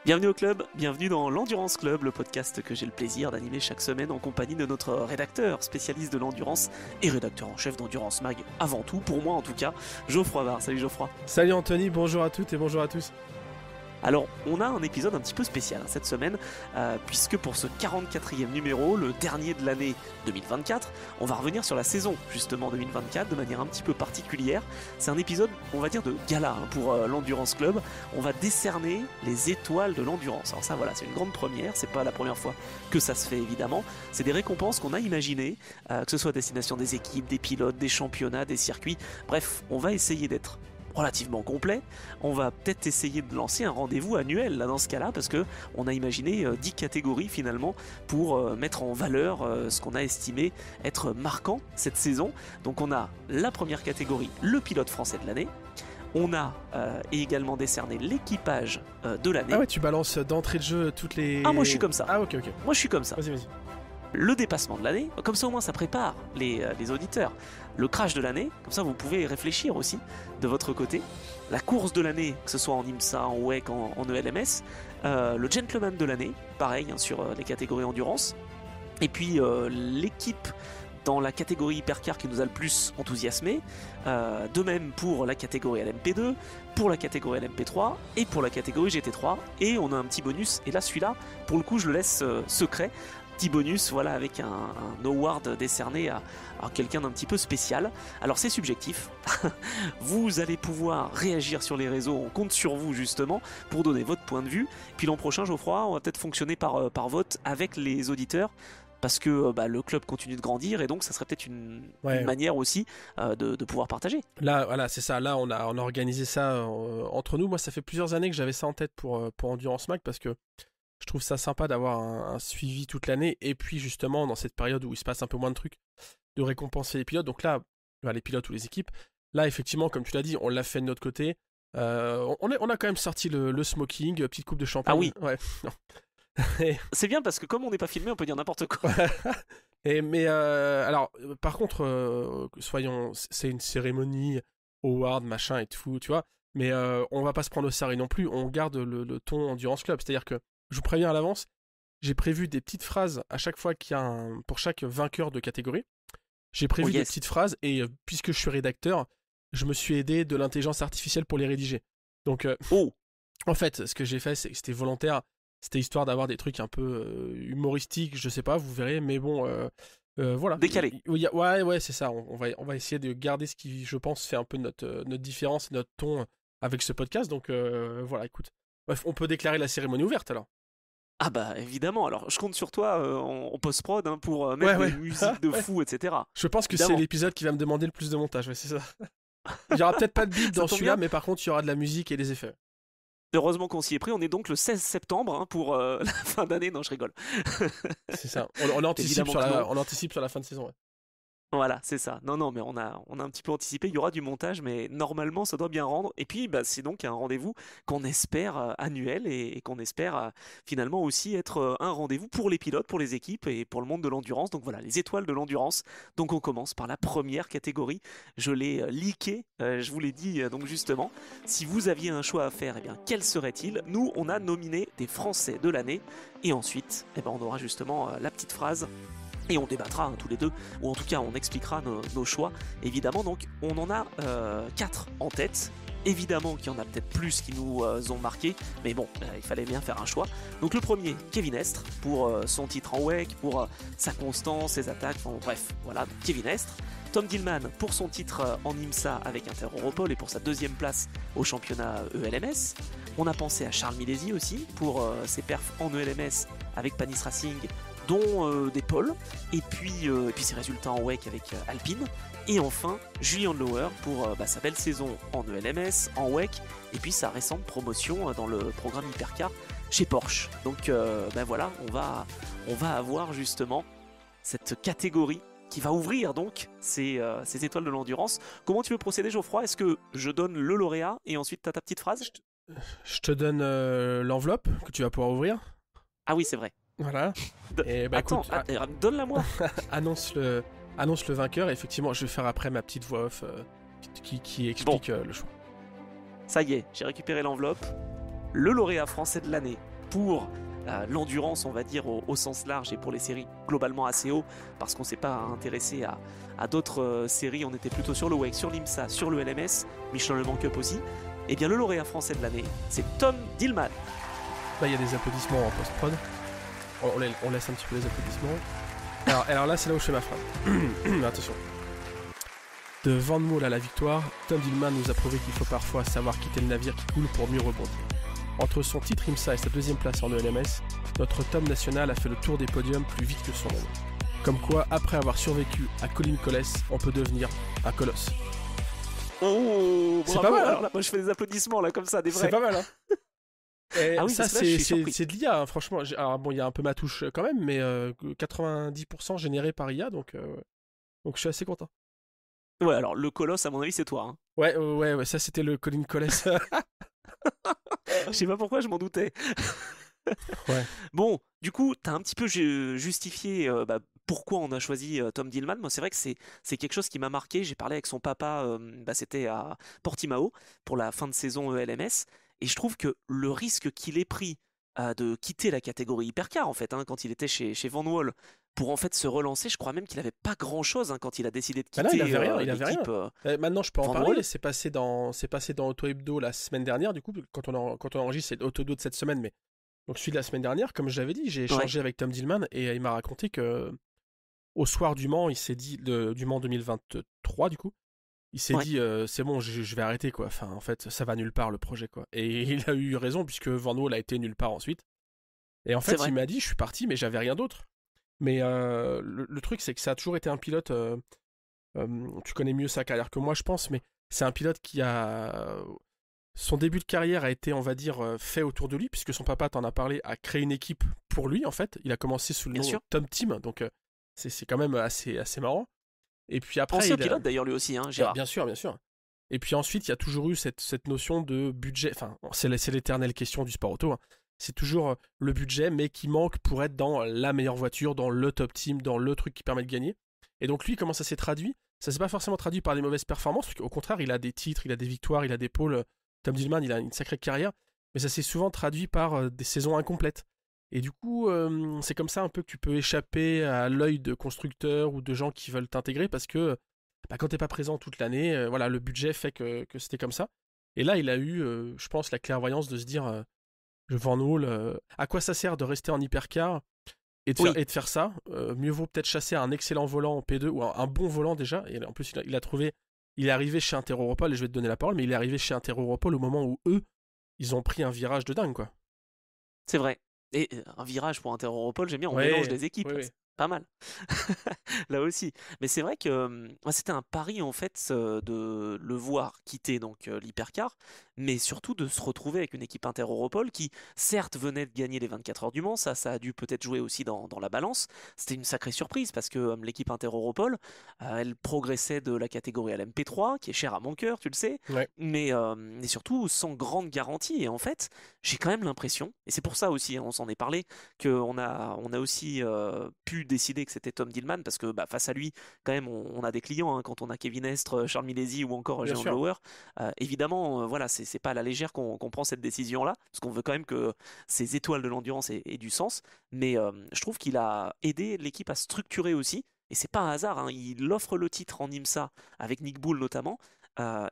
Bienvenue au club, bienvenue dans l'Endurance Club, le podcast que j'ai le plaisir d'animer chaque semaine en compagnie de notre rédacteur, spécialiste de l'endurance et rédacteur en chef d'Endurance Mag avant tout, pour moi en tout cas, Geoffroy Var. Salut Geoffroy. Salut Anthony, bonjour à toutes et bonjour à tous. Alors, on a un épisode un petit peu spécial cette semaine, puisque pour ce 44e numéro, le dernier de l'année 2024, on va revenir sur la saison justement 2024 de manière un petit peu particulière. C'est un épisode, on va dire, de gala pour l'Endurance Club. On va décerner les étoiles de l'endurance. Alors ça, voilà, c'est une grande première, c'est pas la première fois que ça se fait évidemment. C'est des récompenses qu'on a imaginées, que ce soit à destination des équipes, des pilotes, des championnats, des circuits. Bref, on va essayer d'être relativement complet. On va peut-être essayer de lancer un rendez-vous annuel là, dans ce cas-là, parce que on a imaginé 10 catégories finalement pour mettre en valeur ce qu'on a estimé être marquant cette saison. Donc on a la première catégorie, le pilote français de l'année. On a également décerné l'équipage de l'année. Ah ouais, tu balances d'entrée de jeu toutes les... Ah, moi je suis comme ça. Ah ok. Moi je suis comme ça. Vas-y. Le dépassement de l'année, comme ça au moins ça prépare les auditeurs. Le crash de l'année, comme ça vous pouvez réfléchir aussi de votre côté. La course de l'année, que ce soit en IMSA, en WEC, en ELMS. Le gentleman de l'année, pareil sur les catégories endurance. Et puis l'équipe dans la catégorie hypercar qui nous a le plus enthousiasmé. De même pour la catégorie LMP2, pour la catégorie LMP3 et pour la catégorie GT3. Et on a un petit bonus, et là celui-là, pour le coup je le laisse secret. Petit bonus, voilà, avec un award décerné à quelqu'un d'un petit peu spécial. Alors c'est subjectif, vous allez pouvoir réagir sur les réseaux, on compte sur vous justement pour donner votre point de vue. Puis l'an prochain, Geoffroy, on va peut-être fonctionner par vote avec les auditeurs, parce que le club continue de grandir et donc ça serait peut-être une manière aussi de pouvoir partager. Là, voilà, c'est ça. Là, on a organisé ça entre nous. Moi, ça fait plusieurs années que j'avais ça en tête pour Endurance Mag, parce que je trouve ça sympa d'avoir un suivi toute l'année, et puis justement dans cette période où il se passe un peu moins de trucs, de récompenser les pilotes. Donc là, les pilotes ou les équipes, là effectivement, comme tu l'as dit, on l'a fait de notre côté. On a quand même sorti le smoking, petite coupe de champagne. Ah oui. Ouais. C'est bien parce que comme on n'est pas filmé, on peut dire n'importe quoi. Alors, par contre, soyons, c'est une cérémonie award, machin et tout, tu vois. Mais on va pas se prendre au sérieux non plus. On garde le ton Endurance Club, c'est-à-dire que je vous préviens à l'avance, j'ai prévu des petites phrases à chaque fois qu'il y a pour chaque vainqueur de catégorie. J'ai prévu des petites phrases, et puisque je suis rédacteur, je me suis aidé de l'intelligence artificielle pour les rédiger. Donc, en fait, ce que j'ai fait, c'est que c'était volontaire. C'était histoire d'avoir des trucs un peu humoristiques, je sais pas, vous verrez, mais bon, voilà. Décalé. Ouais, c'est ça. On va essayer de garder ce qui, je pense, fait un peu notre différence, notre ton avec ce podcast. Donc, voilà, écoute. Bref, on peut déclarer la cérémonie ouverte alors. Ah bah évidemment, alors je compte sur toi en post-prod pour mettre des musiques de fou, etc. Je pense que c'est l'épisode qui va me demander le plus de montage, ouais, c'est ça. Il y aura peut-être pas de beat dans celui-là, mais par contre il y aura de la musique et des effets. Heureusement qu'on s'y est pris, on est donc le 16 septembre pour la fin d'année, non je rigole. C'est ça, on anticipe sur la fin de saison. Ouais. Voilà, c'est ça. Non, mais on a un petit peu anticipé, il y aura du montage, mais normalement ça doit bien rendre. Et puis c'est donc un rendez-vous qu'on espère annuel et qu'on espère finalement aussi être un rendez-vous pour les pilotes, pour les équipes et pour le monde de l'endurance. Donc voilà, les étoiles de l'endurance. Donc on commence par la première catégorie. Je l'ai leaké, je vous l'ai dit donc justement. Si vous aviez un choix à faire, eh bien quel serait-il? Nous, on a nominé des Français de l'année. Et ensuite, on aura justement la petite phrase. Et on débattra tous les deux, ou en tout cas on expliquera nos choix, évidemment. Donc on en a 4 en tête. Évidemment qu'il y en a peut-être plus qui nous ont marqué, mais bon, il fallait bien faire un choix. Donc le premier, Kevin Estre, pour son titre en WEC, pour sa constance, ses attaques, enfin bref, voilà, donc Kevin Estre. Tom Dillman pour son titre en IMSA avec Inter-Europol et pour sa deuxième place au championnat ELMS. On a pensé à Charles Milesi aussi pour ses perfs en ELMS avec Panis Racing, dont des pôles, et puis ses résultats en WEC avec Alpine. Et enfin, Julian Lower pour sa belle saison en ELMS, en WEC, et puis sa récente promotion dans le programme Hypercar chez Porsche. Donc voilà, on va avoir justement cette catégorie qui va ouvrir donc ces étoiles de l'endurance. Comment tu veux procéder, Geoffroy? Est-ce que je donne le lauréat et ensuite t'as ta petite phrase? Je te donne l'enveloppe que tu vas pouvoir ouvrir. Ah oui, c'est vrai. Voilà. Et attends, donne-la moi. annonce le vainqueur. Et effectivement, je vais faire après ma petite voix off qui explique le choix. Ça y est, j'ai récupéré l'enveloppe. Le lauréat français de l'année pour l'endurance, on va dire, au sens large, et pour les séries globalement assez haut, parce qu'on s'est pas intéressé à d'autres séries, on était plutôt sur le WEC, sur l'IMSA, sur le LMS, Michelin Le Mans Cup aussi. Et bien le lauréat français de l'année, c'est Tom Dillman. Là, il y a des applaudissements en post-prod. On laisse un petit peu les applaudissements. Alors là, c'est là où je fais ma phrase. Attention. De Van Mool à la victoire, Tom Dillman nous a prouvé qu'il faut parfois savoir quitter le navire qui coule pour mieux rebondir. Entre son titre IMSA et sa deuxième place en ELMS, notre Tom national a fait le tour des podiums plus vite que son ombre. Comme quoi, après avoir survécu à Colin Coles, on peut devenir un colosse. Oh, c'est pas mal, hein. Alors là, moi je fais des applaudissements là comme ça, des vrais. C'est pas mal, hein. Et ah oui, ça, c'est de l'IA, hein, franchement. Alors bon, il y a un peu ma touche quand même, mais 90% généré par IA, donc je suis assez content. Ouais, alors le colosse, à mon avis, c'est toi. Hein. Ouais, ça c'était le Colin Coles. Je sais pas pourquoi, je m'en doutais. Ouais. Bon, du coup, t'as un petit peu justifié pourquoi on a choisi Tom Dillman. Moi, c'est vrai que c'est quelque chose qui m'a marqué. J'ai parlé avec son papa, c'était à Portimao pour la fin de saison LMS, et je trouve que le risque qu'il ait pris de quitter la catégorie hypercar, en fait, hein, quand il était chez Van Wall, pour en fait se relancer, je crois même qu'il avait pas grand chose quand il a décidé de quitter non, il avait rien, l'équipe. Maintenant, je peux en Van parler. Wall. C'est passé dans Auto Hebdo la semaine dernière, du coup, quand on enregistre, c'est Auto Hebdo de cette semaine, mais donc celui de la semaine dernière, comme je l'avais dit, j'ai échangé avec Tom Dillman et il m'a raconté que au soir du Mans, il s'est dit, du Mans 2023 du coup, il s'est dit c'est bon, je vais arrêter quoi. Enfin, en fait, ça va nulle part le projet quoi. Et il a eu raison puisque Van Wall a été nulle part ensuite. Et en fait, il m'a dit je suis parti, mais j'avais rien d'autre. Mais le truc, c'est que ça a toujours été un pilote. Tu connais mieux sa carrière que moi, je pense, mais c'est un pilote qui a. Son début de carrière a été, on va dire, fait autour de lui, puisque son papa, t'en a parlé, a créé une équipe pour lui, en fait. Il a commencé sous le nom Tom Team, donc c'est quand même assez marrant. Et puis après. Ancien pilote d'ailleurs, lui aussi, hein, Gérard. Bien sûr. Et puis ensuite, il y a toujours eu cette notion de budget. Enfin, c'est l'éternelle question du sport auto. Hein. C'est toujours le budget, mais qui manque pour être dans la meilleure voiture, dans le top team, dans le truc qui permet de gagner. Et donc lui, comment ça s'est traduit ? Ça s'est pas forcément traduit par des mauvaises performances, parce qu'au contraire, il a des titres, il a des victoires, il a des pôles. Tom Dillman, il a une sacrée carrière, mais ça s'est souvent traduit par des saisons incomplètes. Et du coup, c'est comme ça un peu que tu peux échapper à l'œil de constructeurs ou de gens qui veulent t'intégrer, parce que quand t'es pas présent toute l'année, voilà, le budget fait que c'était comme ça. Et là, il a eu, je pense, la clairvoyance de se dire... Van Wall, à quoi ça sert de rester en hypercar et de faire ça mieux vaut peut-être chasser un excellent volant en P2 ou un bon volant déjà. Et en plus, il a trouvé. Il est arrivé chez Interopol, et je vais te donner la parole, mais il est arrivé chez Interopol au moment où eux, ils ont pris un virage de dingue, quoi. C'est vrai. Et un virage pour Interopol, j'aime bien, on mélange les équipes. Oui. Pas mal. Là aussi. Mais c'est vrai que c'était un pari en fait de le voir quitter donc l'hypercar, mais surtout de se retrouver avec une équipe Inter-Europol qui certes venait de gagner les 24 heures du Mans, ça a dû peut-être jouer aussi dans la balance. C'était une sacrée surprise parce que l'équipe Inter-Europol, elle progressait de la catégorie LMP3, qui est chère à mon cœur, tu le sais, mais surtout sans grande garantie. Et en fait, j'ai quand même l'impression, et c'est pour ça aussi, hein, on s'en est parlé, qu'on a aussi pu décider que c'était Tom Dillman parce que face à lui quand même on a des clients hein, quand on a Kevin Estre, Charles Milesi ou encore Jean Blower, évidemment voilà c'est pas à la légère qu'on prend cette décision là parce qu'on veut quand même que ces étoiles de l'endurance aient du sens, mais je trouve qu'il a aidé l'équipe à structurer aussi. Et c'est pas un hasard, hein, il offre le titre en IMSA avec Nick Bull notamment.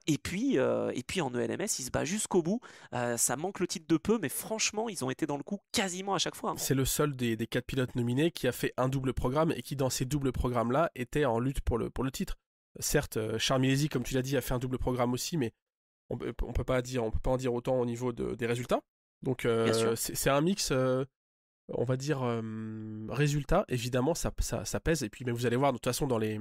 Et puis en ELMS, il se bat jusqu'au bout. Ça manque le titre de peu, mais franchement, ils ont été dans le coup quasiment à chaque fois. Hein. C'est le seul des 4 pilotes nominés qui a fait un double programme et qui, dans ces doubles programmes-là, était en lutte pour le titre. Certes, Charles Milesi, comme tu l'as dit, a fait un double programme aussi, mais on peut pas en dire autant au niveau des résultats. Donc c'est un mix, on va dire, résultats. Évidemment, ça pèse. Et puis, mais vous allez voir, de toute façon, dans les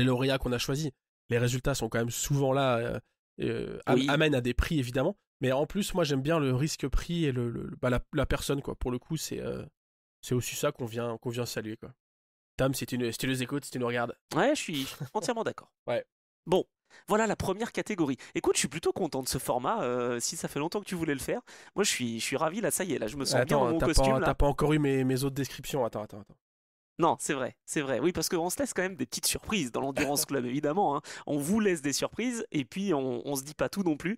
lauréats qu'on a choisis, les résultats sont quand même souvent là, amènent à des prix évidemment, mais en plus moi j'aime bien le risque-prix et la personne quoi. Pour le coup c'est aussi ça qu'on vient saluer quoi. Tam, si tu nous écoutes, si tu nous regardes. Ouais, je suis entièrement d'accord. Ouais. Bon, voilà la première catégorie. Écoute, je suis plutôt content de ce format. Si ça fait longtemps que tu voulais le faire, moi je suis ravi là. Ça y est, là je me sens bien dans mon costume. T'as pas encore eu mes autres descriptions. Attends. Non, c'est vrai. Oui, parce qu'on se laisse quand même des petites surprises dans l'Endurance Club, évidemment, hein. On vous laisse des surprises et puis on se dit pas tout non plus.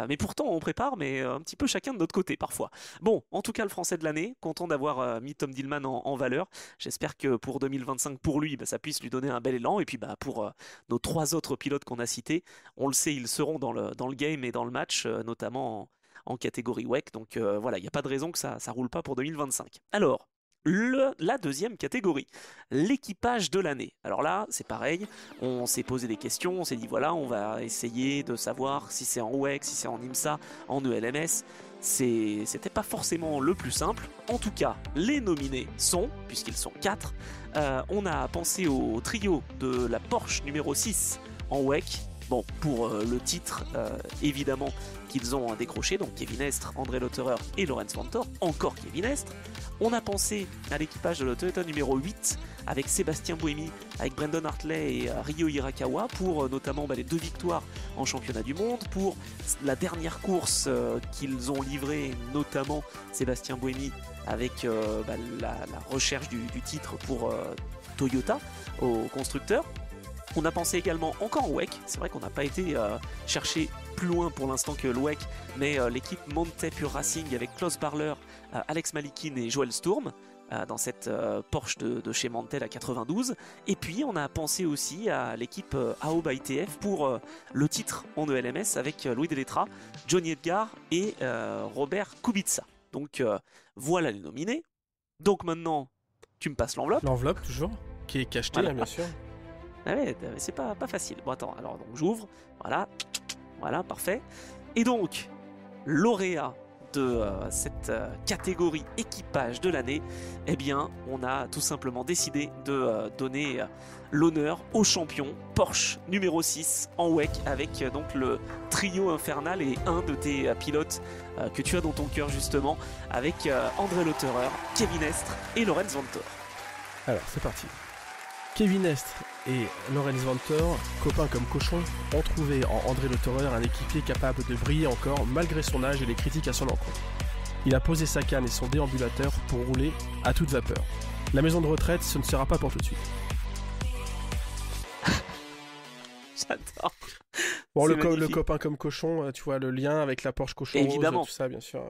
Mais pourtant, on prépare, mais un petit peu chacun de notre côté parfois. Bon, en tout cas, le Français de l'année, content d'avoir mis Tom Dillman en valeur. J'espère que pour 2025, pour lui, bah, ça puisse lui donner un bel élan. Et puis bah, pour nos trois autres pilotes qu'on a cités, on le sait, ils seront dans le game et dans le match, notamment en catégorie WEC. Donc voilà, il n'y a pas de raison que ça roule pas pour 2025. Alors, la deuxième catégorie, l'équipage de l'année. Alors là, c'est pareil, on s'est posé des questions, on s'est dit voilà, on va essayer de savoir si c'est en WEC, si c'est en IMSA, en ELMS. C'était pas forcément le plus simple. En tout cas, les nominés sont, puisqu'ils sont 4, on a pensé au trio de la Porsche numéro 6 en WEC. Bon, pour le titre, évidemment, qu'ils ont décroché, donc Kevin Estre, André Lotterer et Lorenz Vanthoor, encore Kevin Estre. On a pensé à l'équipage de la Toyota numéro 8 avec Sébastien Buemi, avec Brendan Hartley et Ryo Hirakawa pour notamment les 2 victoires en championnat du monde, pour la dernière course qu'ils ont livrée, notamment Sébastien Buemi avec la recherche du titre pour Toyota au constructeur. On a pensé également encore au WEC, c'est vrai qu'on n'a pas été chercher plus loin pour l'instant que le WEC, mais l'équipe Monte Pure Racing avec Klaus Barler, Alex Malikin et Joel Sturm dans cette Porsche de chez Mantel à 92. Et puis on a pensé aussi à l'équipe Aoba ITF pour le titre en ELMS avec Louis Deletra, Johnny Edgar et Robert Kubica. Donc voilà les nominés. Donc maintenant, tu me passes l'enveloppe. L'enveloppe, toujours, qui est cachetée, Voilà. hein, bien sûr. Ah ouais, c'est pas facile. Bon, attends, alors donc j'ouvre. Voilà, parfait. Et donc, lauréat de cette catégorie équipage de l'année, eh bien, on a tout simplement décidé de donner l'honneur au champion Porsche numéro 6 en WEC avec donc le trio infernal et un de tes pilotes que tu as dans ton cœur justement avec André Lotterer, Kevin Estre et Lorenz Vanthoor. Alors, c'est parti. Kevin Estre et Lorenz Vanthoor, copains comme cochons, ont trouvé en André Lotterer un équipier capable de briller encore malgré son âge et les critiques à son encontre. Il a posé sa canne et son déambulateur pour rouler à toute vapeur. La maison de retraite, ce ne sera pas pour tout de suite. J'adore. Bon, le copain comme cochon, tu vois, le lien avec la Porsche cochon évidemment. Rose, tout ça, bien sûr.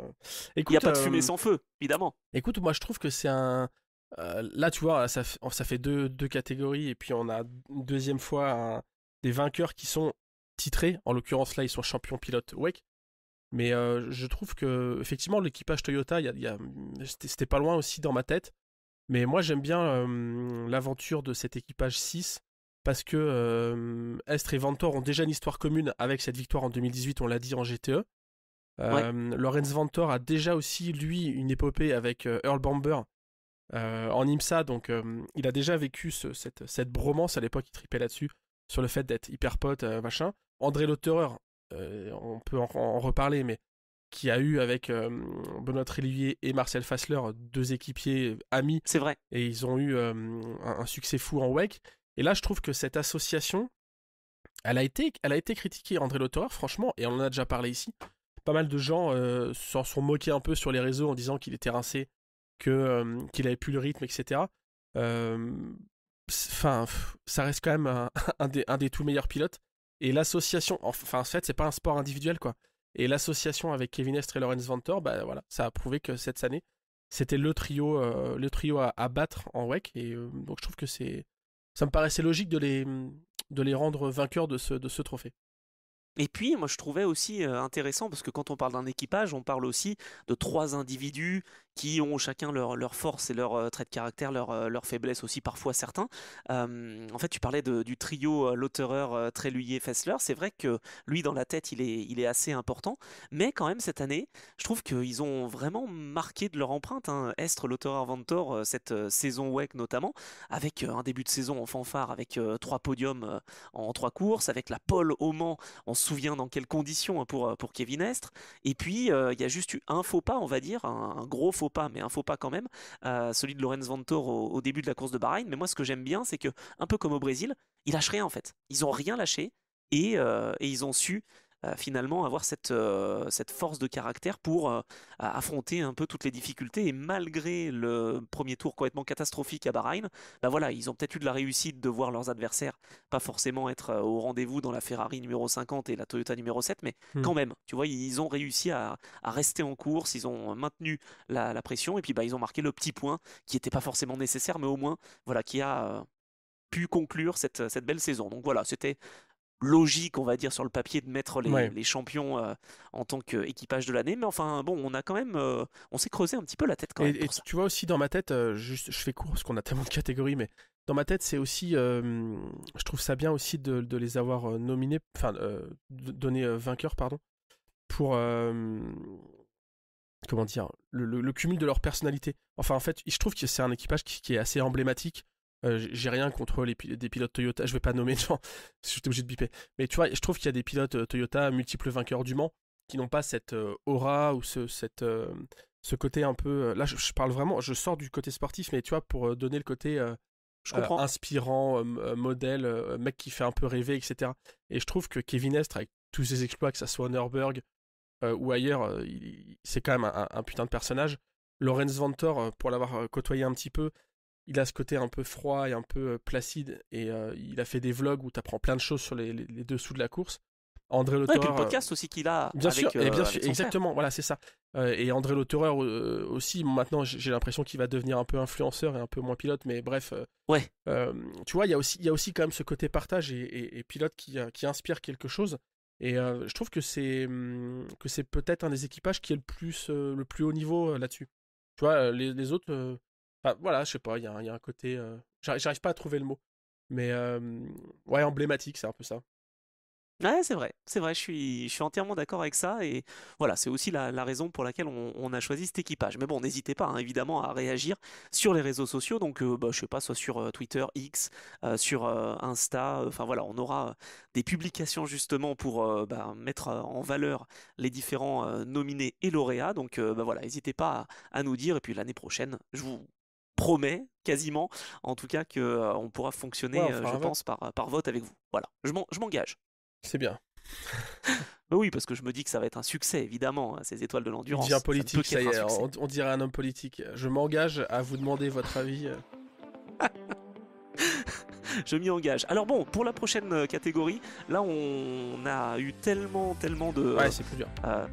Écoute, il n'y a pas de fumée sans feu, évidemment. Écoute, moi je trouve que c'est un... là, tu vois, ça fait deux catégories, et puis on a une deuxième fois des vainqueurs qui sont titrés. En l'occurrence, là, ils sont champions pilotes WEC. Mais je trouve que, effectivement, l'équipage Toyota, c'était pas loin aussi dans ma tête. Mais moi, j'aime bien l'aventure de cet équipage 6, parce que Estre et Vanthoor ont déjà une histoire commune avec cette victoire en 2018, on l'a dit, en GTE. Lorenz Vanthoor a déjà aussi, lui, une épopée avec Earl Bamber, en IMSA, donc il a déjà vécu cette bromance. À l'époque, il tripait là-dessus, sur le fait d'être hyper pote, machin. André Lotterer, on peut en reparler, mais qui a eu avec Benoît Trélivier et Marcel Fassler 2 équipiers amis. C'est vrai. Et ils ont eu un succès fou en WEC. Et là, je trouve que cette association, elle a été critiquée, André Lotterer, franchement, et on en a déjà parlé ici. Pas mal de gens s'en sont moqués un peu sur les réseaux en disant qu'il était rincé, qu'il avait plus le rythme, etc. Enfin, ça reste quand même un des tout meilleurs pilotes. Et l'association, enfin, en fait, c'est pas un sport individuel, quoi. Et l'association avec Kevin Estre et Lorenz Vanthoor, bah voilà, ça a prouvé que cette année, c'était le trio à battre en WEC. Et donc, je trouve que ça me paraissait logique de les rendre vainqueurs de ce trophée. Et puis, moi, je trouvais aussi intéressant, parce que quand on parle d'un équipage, on parle aussi de 3 individus qui ont chacun leur force et leur trait de caractère, leur faiblesse aussi, parfois certains. En fait, tu parlais du trio Lotterer, Tréluyer, Fessler. C'est vrai que lui, dans la tête, il est assez important. Mais quand même, cette année, je trouve qu'ils ont vraiment marqué de leur empreinte, hein. Estre, Lotterer, Vanthoor, cette saison WEC notamment, avec un début de saison en fanfare, avec 3 podiums en 3 courses, avec la pole au Mans. On se souvient dans quelles conditions, hein, pour Kevin Estre. Et puis, il y a juste eu un faux pas, on va dire, un gros faux pas, mais un faux pas quand même, celui de Lorenz Vanthoor au début de la course de Bahreïn. Mais moi, ce que j'aime bien, c'est que, un peu comme au Brésil, ils lâchent rien en fait. Ils ont rien lâché et ils ont su finalement avoir cette force de caractère pour affronter un peu toutes les difficultés. Et malgré le premier tour complètement catastrophique à Bahreïn, bah voilà, ils ont peut-être eu de la réussite de voir leurs adversaires pas forcément être au rendez-vous dans la Ferrari numéro 50 et la Toyota numéro 7, mais Hmm. quand même, tu vois, ils ont réussi à rester en course, ils ont maintenu la pression, et puis bah, ils ont marqué le petit point qui n'était pas forcément nécessaire, mais au moins, voilà, qui a pu conclure cette belle saison. Donc voilà, c'était logique, on va dire, sur le papier de mettre Ouais. les champions en tant qu'équipage de l'année, mais enfin, bon, on a quand même, on s'est creusé un petit peu la tête quand même Et pour ça. tu vois aussi dans ma tête, juste, je fais court parce qu'on a tellement de catégories, mais dans ma tête, c'est aussi, je trouve ça bien aussi de les avoir nominés, enfin, donner vainqueurs, pardon, pour, comment dire, le cumul de leur personnalité. Enfin, en fait, je trouve que c'est un équipage qui est assez emblématique. J'ai rien contre des pilotes Toyota, je vais pas nommer de gens, je suis obligé de biper. Mais tu vois, je trouve qu'il y a des pilotes Toyota multiples vainqueurs du Mans qui n'ont pas cette aura ou ce côté un peu. Là, je parle vraiment, je sors du côté sportif, mais tu vois, pour donner le côté Je comprends. inspirant, modèle, mec qui fait un peu rêver, etc. Et je trouve que Kevin Estre, avec tous ses exploits, que ça soit à Nürburgring ou ailleurs, c'est quand même un putain de personnage. Lorenz Vantor, pour l'avoir côtoyé un petit peu, il a ce côté un peu froid et un peu placide, et il a fait des vlogs où tu apprends plein de choses sur les dessous de la course. André Ouais, et puis Lauterer, le podcast aussi qu'il a bien sûr, et bien sûr, avec son frère. exactement, voilà, c'est ça. Et André Lauterer aussi, maintenant j'ai l'impression qu'il va devenir un peu influenceur et un peu moins pilote, mais bref, Ouais, euh, tu vois, il y a aussi quand même ce côté partage et pilote qui inspire quelque chose. Et je trouve que c'est peut-être un des équipages qui est le plus haut niveau là-dessus. Tu vois, les autres, enfin, voilà, je sais pas, il y a un côté, j'arrive pas à trouver le mot, mais ouais, emblématique, c'est un peu ça. ouais, c'est vrai, je suis entièrement d'accord avec ça, et voilà, c'est aussi la raison pour laquelle on a choisi cet équipage. Mais bon, n'hésitez pas, hein, évidemment, à réagir sur les réseaux sociaux, donc bah, je sais pas, soit sur Twitter, X, sur Insta, enfin voilà, on aura des publications justement pour bah, mettre en valeur les différents nominés et lauréats, donc bah, voilà, n'hésitez pas à nous dire, et puis l'année prochaine, je vous promets quasiment, en tout cas, que on pourra Ouais, on fonctionner, fera je un vote. pense, par vote avec vous. Voilà, je m'engage. C'est bien. Bah oui, parce que je me dis que ça va être un succès, évidemment, hein, ces étoiles de Il devient l'endurance. Ça ne peut politique, ça y qu'être un est, succès. on dirait un homme politique. Je m'engage à vous demander votre avis. Je m'y engage. Alors bon, pour la prochaine catégorie, là on a eu tellement Ouais, c'est plus dur. euh,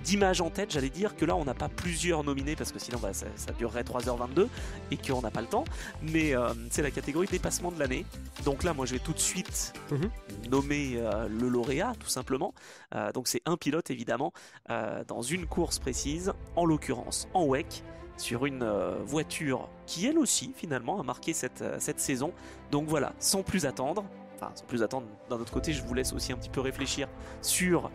d'images en tête, j'allais dire, que là on n'a pas plusieurs nominés, parce que sinon bah, ça durerait 3h22 et qu'on n'a pas le temps. Mais c'est la catégorie dépassement de l'année. Donc là, moi je vais tout de suite Mhm. nommer le lauréat, tout simplement. Donc c'est un pilote, évidemment, dans une course précise, en l'occurrence en WEC, sur une voiture qui, elle aussi, finalement, a marqué cette saison. Donc voilà, sans plus attendre, enfin, sans plus attendre, d'un autre côté, je vous laisse aussi un petit peu réfléchir sur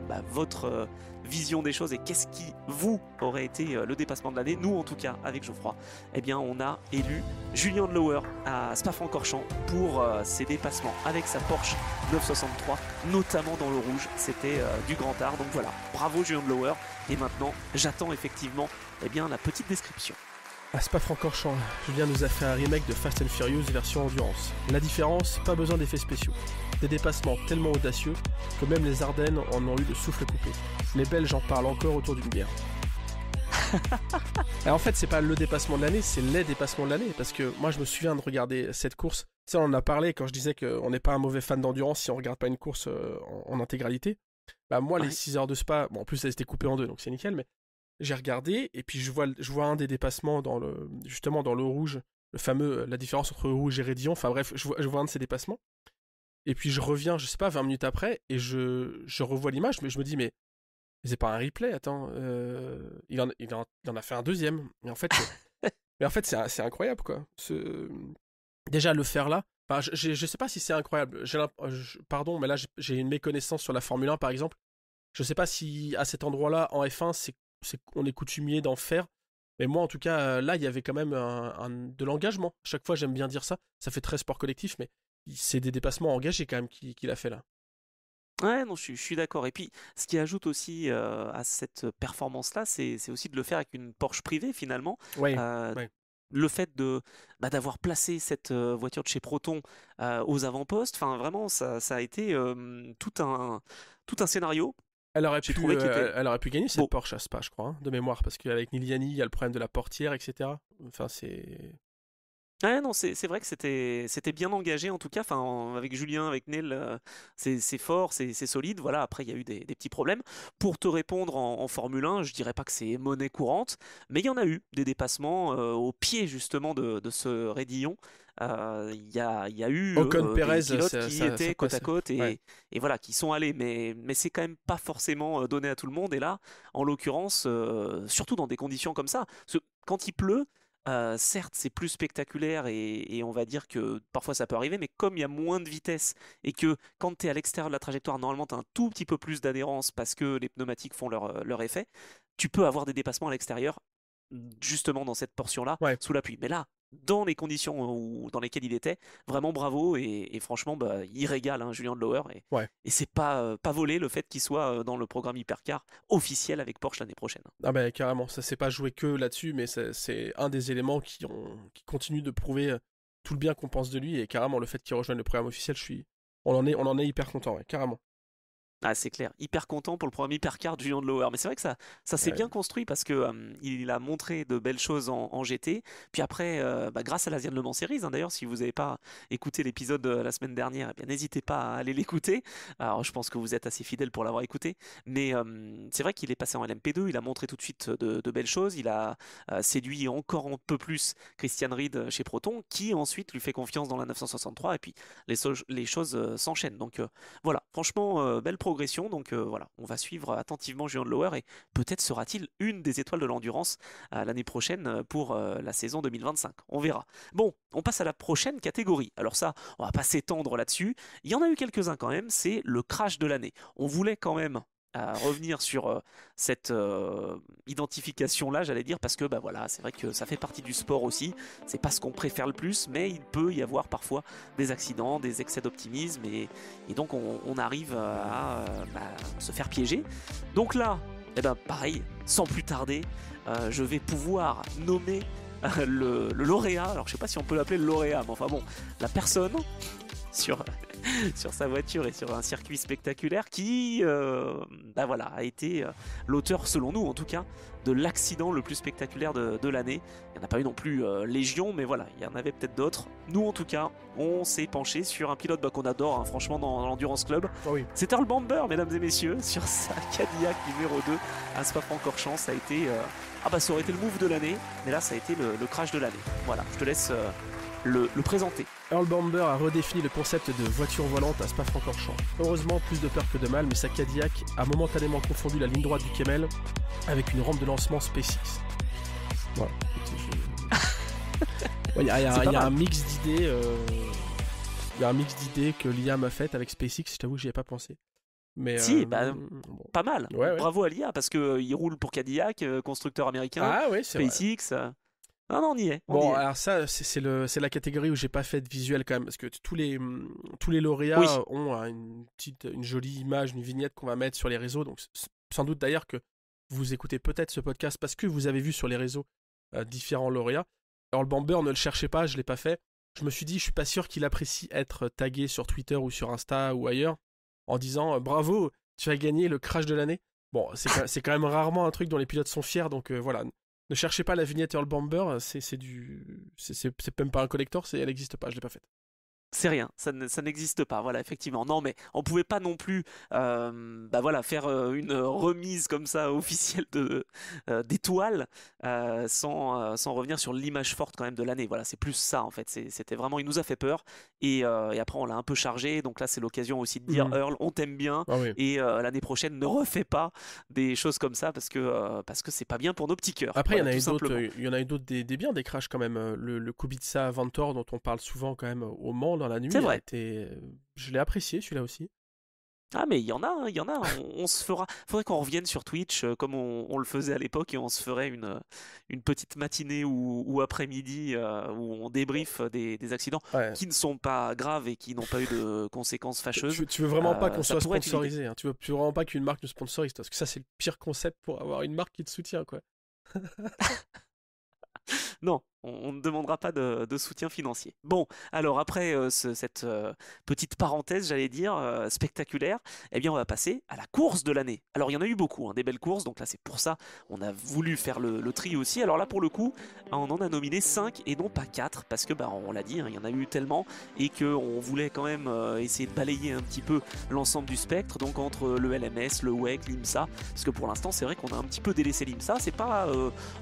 bah, votre vision des choses et qu'est-ce qui, vous, aurait été le dépassement de l'année. Nous, en tout cas, avec Geoffroy, eh bien, on a élu Julien Lower à Spa-Francorchamps pour ses dépassements avec sa Porsche 963, notamment dans le rouge. C'était du grand art. Donc voilà, bravo Julien Lower. Et maintenant, j'attends effectivement eh bien, la petite description. À Spa-Francorchamps, Julien nous a fait un remake de Fast and Furious version endurance. La différence, pas besoin d'effets spéciaux. Des dépassements tellement audacieux que même les Ardennes en ont eu le souffle coupé. Les Belges en parlent encore autour d'une bière. Et en fait, c'est pas le dépassement de l'année, c'est les dépassements de l'année. Parce que moi, je me souviens de regarder cette course. Tu sais, on en a parlé quand je disais qu'on n'est pas un mauvais fan d'endurance si on regarde pas une course en intégralité. Bah, moi, les Ouais. 6 heures de Spa, bon, en plus, elles étaient coupées en deux, donc c'est nickel, mais j'ai regardé et puis je vois un des dépassements justement dans le rouge, le fameux, la différence entre rouge et Raidillon. Enfin bref, je vois un de ces dépassements. Et puis je reviens, je sais pas, 20 minutes après, et je revois l'image, mais je me dis, mais c'est pas un replay, attends, il en a fait un deuxième. Mais en fait c'est incroyable, quoi. Déjà, le faire là, enfin, je sais pas si c'est incroyable. Pardon, mais là, j'ai une méconnaissance sur la Formule 1, par exemple. Je sais pas si à cet endroit-là, en F1, on est coutumier d'en faire. Mais moi, en tout cas, là, il y avait quand même de l'engagement. Chaque fois, j'aime bien dire ça. Ça fait très sport collectif, mais c'est des dépassements engagés quand même qu'il a fait là. Ouais, non, je suis d'accord. Et puis, ce qui ajoute aussi à cette performance-là, c'est aussi de le faire avec une Porsche privée, finalement. Ouais, Euh, ouais. le fait bah, d'avoir placé cette voiture de chez Proton aux avant-postes, enfin, vraiment, ça a été tout un scénario. Elle aurait, J'ai pu, trouvé qu'il était elle aurait pu gagner cette beau. Porsche à Spa, je crois, hein, de mémoire, parce qu'avec Niliani, il y a le problème de la portière, etc. Enfin, c'est... Ouais, non, c'est vrai que c'était bien engagé en tout cas. Enfin, avec Julien, avec Neil, c'est fort, c'est solide. Voilà. Après, il y a eu des petits problèmes. Pour te répondre en Formule 1, je dirais pas que c'est monnaie courante, mais il y en a eu des dépassements au pied justement de ce raidillon. Il y a eu Ocon des Perez, pilotes qui ça étaient côte à passe. côte Ouais. et voilà, qui sont allés. Mais c'est quand même pas forcément donné à tout le monde. Et là, en l'occurrence, surtout dans des conditions comme ça, parce que quand il pleut. Certes, c'est plus spectaculaire et on va dire que parfois ça peut arriver, mais comme il y a moins de vitesse et que quand tu es à l'extérieur de la trajectoire, normalement tu as un tout petit peu plus d'adhérence parce que les pneumatiques font leur effet, tu peux avoir des dépassements à l'extérieur, justement dans cette portion-là, Ouais. sous la pluie. Mais là, dans les conditions dans lesquelles il était, vraiment bravo et franchement, bah, il régale hein, Julien Lower Ouais. et c'est pas volé le fait qu'il soit dans le programme Hypercar officiel avec Porsche l'année prochaine. Ah ben carrément, ça s'est pas joué que là-dessus, mais c'est un des éléments qui continue de prouver tout le bien qu'on pense de lui, et carrément le fait qu'il rejoigne le programme officiel, on en est hyper content, ouais, carrément. Ah, c'est clair, hyper content pour le programme Hypercar de Julien de Lower. Mais c'est vrai que ça s'est Ouais. bien construit parce que il a montré de belles choses en GT. Puis après, bah, grâce à l'Asian Le Mans Series, hein, d'ailleurs, si vous n'avez pas écouté l'épisode la semaine dernière, eh bien n'hésitez pas à aller l'écouter. Alors, je pense que vous êtes assez fidèle pour l'avoir écouté. Mais c'est vrai qu'il est passé en LMP2, il a montré tout de suite de belles choses. Il a séduit encore un peu plus Christian Ried chez Proton, qui ensuite lui fait confiance dans la 963. Et puis les choses s'enchaînent. Donc voilà, franchement, belle progression. Donc voilà, on va suivre attentivement Julien Lower et peut-être sera-t-il une des étoiles de l'endurance l'année prochaine pour la saison 2025. On verra. Bon, on passe à la prochaine catégorie. Alors ça, on va pas s'étendre là-dessus. Il y en a eu quelques-uns quand même. C'est le crash de l'année. On voulait quand même revenir sur cette identification-là, j'allais dire, parce que bah voilà, c'est vrai que ça fait partie du sport aussi. C'est pas ce qu'on préfère le plus, mais il peut y avoir parfois des accidents, des excès d'optimisme, et donc on arrive à bah, se faire piéger. Donc là, eh ben pareil, sans plus tarder, je vais pouvoir nommer le lauréat. Alors je sais pas si on peut l'appeler le lauréat, mais enfin bon, la personne sur sur sa voiture et sur un circuit spectaculaire qui bah voilà, a été l'auteur, selon nous en tout cas, de l'accident le plus spectaculaire de l'année. Il n'y en a pas eu non plus légion, mais voilà, il y en avait peut-être d'autres. Nous en tout cas, on s'est penché sur un pilote bah, qu'on adore, hein, franchement, dans l'Endurance Club. Oh oui. C'est Earl Bamber, mesdames et messieurs, sur sa Cadillac numéro 2 à Spa-Francorchamps. Ça a été... ah bah ça aurait été le move de l'année, mais là ça a été le crash de l'année. Voilà, je te laisse le présenter. Earl Bamber a redéfini le concept de voiture volante à Spa-Francorchamps. Heureusement, plus de peur que de mal, mais sa Cadillac a momentanément confondu la ligne droite du Kemmel avec une rampe de lancement SpaceX. Voilà. Il y a un mix d'idées. Il y a un mix d'idées que Liam a fait avec SpaceX. Je t'avoue, j'y ai pas pensé. Mais Si, bah, bon. pas mal. Ouais. Bravo à l'IA, parce qu'il roule pour Cadillac, constructeur américain, Ah ouais, c'est vrai. SpaceX. Non, on y est. Bon, y est. alors ça, c'est la catégorie où j'ai pas fait de visuel quand même, parce que tous les lauréats Oui. ont une jolie image, une vignette qu'on va mettre sur les réseaux. Donc sans doute d'ailleurs que vous écoutez peut-être ce podcast parce que vous avez vu sur les réseaux différents lauréats. Alors le Bamber, ne le cherchez pas, je l'ai pas fait. Je me suis dit, je suis pas sûr qu'il apprécie être tagué sur Twitter ou sur Insta ou ailleurs en disant bravo, tu as gagné le crash de l'année. Bon, c'est quand même rarement un truc dont les pilotes sont fiers, donc voilà. Ne cherchez pas la vignette Earl Bamber, c'est même pas un collector, elle n'existe pas, je l'ai pas faite. C'est rien, ça n'existe pas, voilà, effectivement. Non, mais on pouvait pas non plus bah voilà, faire une remise comme ça officielle d'étoiles sans revenir sur l'image forte quand même de l'année. Voilà, c'est plus ça en fait. C'était vraiment, il nous a fait peur et après on l'a un peu chargé. Donc là, c'est l'occasion aussi de dire Earl, on t'aime bien Ah oui. et l'année prochaine ne refais pas des choses comme ça parce que c'est pas bien pour nos petits cœurs. Après, Voilà, il y en a eu d'autres des biens, des crashs quand même. Le Kubica Ventor dont on parle souvent quand même au Mans dans la nuit. C'est vrai. Je l'ai apprécié celui-là aussi. Ah mais il y en a, hein, il y en a. On se fera. Faudrait qu'on revienne sur Twitch comme on le faisait à l'époque et on se ferait une petite matinée ou après-midi où on débriefe des accidents qui ne sont pas graves et qui n'ont pas eu de conséquences fâcheuses. Tu veux vraiment pas qu'on soit pourrait être une idée. sponsorisé, hein. Tu veux vraiment pas qu'une marque nous sponsorise, parce que ça c'est le pire concept pour avoir une marque qui te soutient, quoi. Non, On ne demandera pas de soutien financier. Bon, alors après cette petite parenthèse, j'allais dire, spectaculaire, eh bien on va passer à la course de l'année. Alors il y en a eu beaucoup, hein, des belles courses, donc là c'est pour ça on a voulu faire le tri aussi. Alors là pour le coup, on en a nominé 5 et non pas 4, parce que bah, on l'a dit, hein, il y en a eu tellement, et qu'on voulait quand même essayer de balayer un petit peu l'ensemble du spectre, donc entre le LMS, le WEC, l'IMSA, parce que pour l'instant c'est vrai qu'on a un petit peu délaissé l'IMSA, c'est pas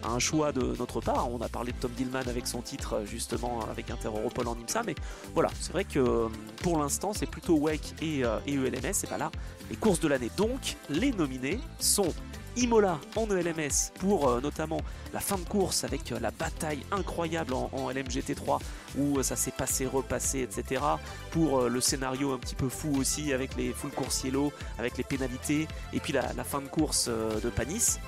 un choix de notre part, on a parlé de Tom Dillman avec son titre justement avec Inter-Europol en IMSA, mais voilà, c'est vrai que pour l'instant c'est plutôt WEC et ELMS, et pas là les courses de l'année. Donc les nominés sont Imola en ELMS pour notamment la fin de course avec la bataille incroyable en LMGT3 où ça s'est passé, repassé, etc. Pour le scénario un petit peu fou aussi avec les full course yellow, avec les pénalités et puis la fin de course de Panis